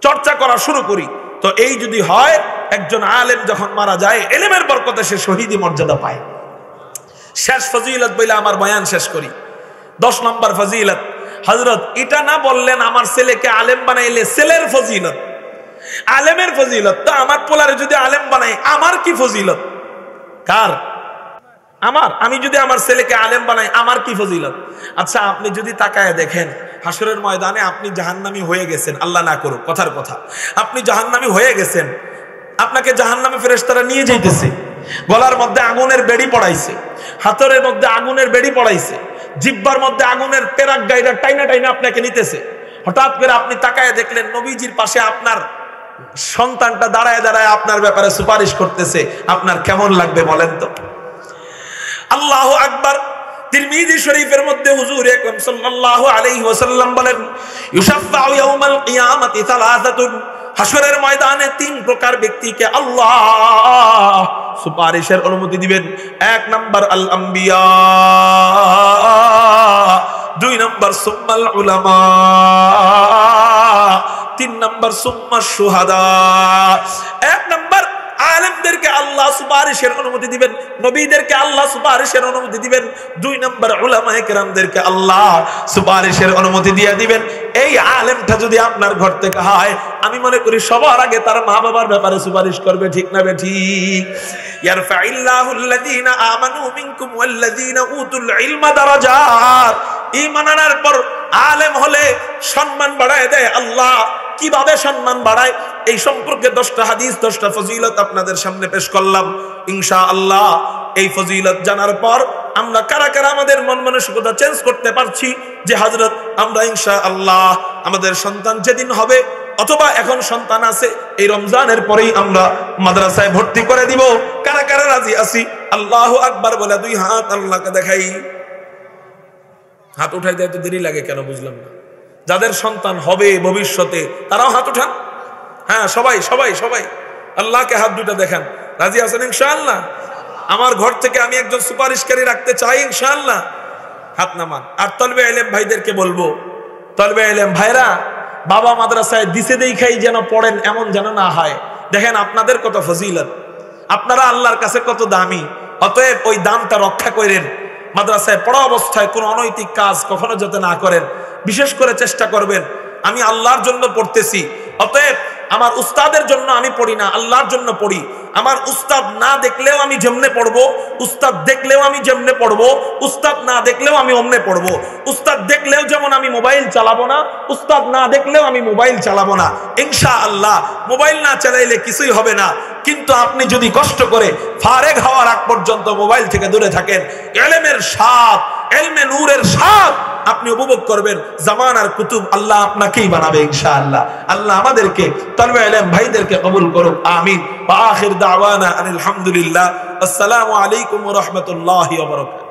চর্চা করা শুরু করি। তো এই যদি হয়, একজন আলেম যখন মারা যায় এলেমের বরকতে সে শহীদি মর্যাদা পায়। শেষ ফজিলত বইলে আমার বয়ান শেষ করি। 10 নম্বর ফজিলত, হযরত এটা না বললেন আমার ছেলেকে আলেম বানাইলে ছেলের ফজিলত, আলেমের ফজিলত। তো আমার পোলারে যদি আলেম বানাই আমার কি ফজিলত? কার? আমার। আমি যদি আমার ছেলেকে আলেম বানাই আমার কি ফজিলত? আচ্ছা, আপনি যদি তাকায় দেখেন হাসরের ময়দানে আপনি জাহান্নামী হয়ে গেছেন, আল্লাহ না করুক, কথার কথা, আপনি জাহান্নামী হয়ে গেছেন, আপনাকে জাহান্নামে ফেরেশতারা নিয়ে যাইতেছে, গলার মধ্যে আগুনের বেড়ি পড়াইছে, হাতের মধ্যে আগুনের বেড়ি পড়াইছে, জিহ্বার মধ্যে আগুনের পেরাক গাইরা টাইনা টাইনা আপনাকে নিতেছে। হঠাৎ করে আপনি তাকায় দেখলেন নবীজির পাশে আপনার সন্তানটা দাঁড়ায় দাঁড়ায় আপনার ব্যাপারে সুপারিশ করতেছে, আপনার কেমন লাগবে বলেন তো? আল্লাহু আকবার। তিরমিজি শরীফের মধ্যে হুজুর আকরাম সাল্লাল্লাহু আলাইহি ওয়াসাল্লাম বলেন, ইউশাফাউ ইয়াউমাল কিয়ামাতি সালাসাতুন, হাসরের ময়দানে 3 প্রকার ব্যক্তিকে আল্লাহ সুপারিশের অনুমতি দিবেন। 1 নাম্বার আল আম্বিয়া, 2 নাম্বার সুম্মাল উলামা, 3 নাম্বার সুম্মা শুহাদা। 1 নাম্বার আলেমদেরকে আল্লাহ সুপারিশের অনুমতি দিবেন, নবীদেরকে আল্লাহ সুপারিশের অনুমতি দিবেন। 2 নাম্বার উলামায়ে কেরামদেরকে আল্লাহ সুপারিশের অনুমতি দিয়ে দিবেন। এই আলেমটা যদি আপনার ঘর থেকে হয়, আমি মনে করি সবার আগে তার মা বাবার ব্যাপারে সুপারিশ করবে, ঠিক না বেঠিক? ইয়ারফাইল্লাহু আল্লাযীনা আমানু মিনকুম ওয়াল্লাযীনা উতুল ইলমা দারাজাত। ঈমান আনার পর আলেম হলে সম্মান বাড়ায় দেয় আল্লাহ। কিভাবে সম্মান বাড়ায় এই সম্পর্কে 10টা হাদিস, 10টা ফজিলত আপনাদের সামনে পেশ করলাম। ইনশাআল্লাহ এই ফজিলত জানার পর আমরা কারা কারা আমাদের মন মানসিকতা চেঞ্জ করতে পারছি যে হযরত আমরা ইনশাআল্লাহ আমাদের সন্তান যেদিন হবে অথবা এখন সন্তান আছে, এই রমজানের পরেই আমরা মাদ্রাসায় ভর্তি করে দিব। কারা কারা রাজি আছি? আল্লাহু আকবার বলে 2 হাত আল্লাহকে দেখাই। হাত উঠাইতে এত দেরি লাগে কেন বুঝলাম না। যাদের সন্তান হবে ভবিষ্যতে তারাও হাত উঠান। হ্যাঁ, সবাই সবাই সবাই আল্লাহকে হাত দুটা দেখান। রাজি আছেন ইনশাআল্লাহ? আমার ঘর থেকে আমি একজন সুপারিশকারী রাখতে চাই ইনশাআল্লাহ। হাত নামান। আর তলবে ইলম ভাইদেরকে বলবো, তলবে ইলম ভাইরা বাবা মাদ্রাসায় দিছে দেখাই যেন পড়েন, এমন যেন না হয়। দেখেন আপনাদের কত ফজিলত, আপনারা আল্লাহর কাছে কত দামি। অতএব ওই দামটা রক্ষা করেন। মাদ্রাসায় পড়া অবস্থায় কোনো অনৈতিক কাজ কখনো যাতে না করেন। বিশেষ করে চেষ্টা করবেন আমি আল্লাহর জন্য পড়তেছি, অতএব আমার উস্তাদের জন্য আমি পড়ি না, আল্লাহর জন্য পড়ি। আমার উস্তাদ না দেখলেও আমি যেমনে পড়বো, উস্তাদ দেখলেও আমি যেমনে পড়বো, উস্তাদ না দেখলেও আমি অমনে পড়বো। উস্তাদ দেখলেও যেমন আমি মোবাইল চালাবো না, উস্তাদ না দেখলেও আমি মোবাইল চালাবো না। ইনশাআল্লাহ মোবাইল না চালাইলে কিছুই হবে না, কিন্তু আপনি যদি কষ্ট করে ফারেগ হওয়ার আগ পর্যন্ত মোবাইল থেকে দূরে থাকেন, ইলমের স্বাদ, ইলমে নূরের স্বাদ আপনি উপভোগ করবেন। জামানার কুতুব আল্লাহ আপনাকেই বানাবে ইনশাআল্লাহ। আল্লাহ আমাদেরকে তলবে ইলম ভাইদেরকে কবুল করুক, আমিন। ওয়া আখির দাওয়ানা আলহামদুলিল্লাহ। আসসালামু আলাইকুম ওয়া রাহমাতুল্লাহি ওয়া বারাকাতুহু।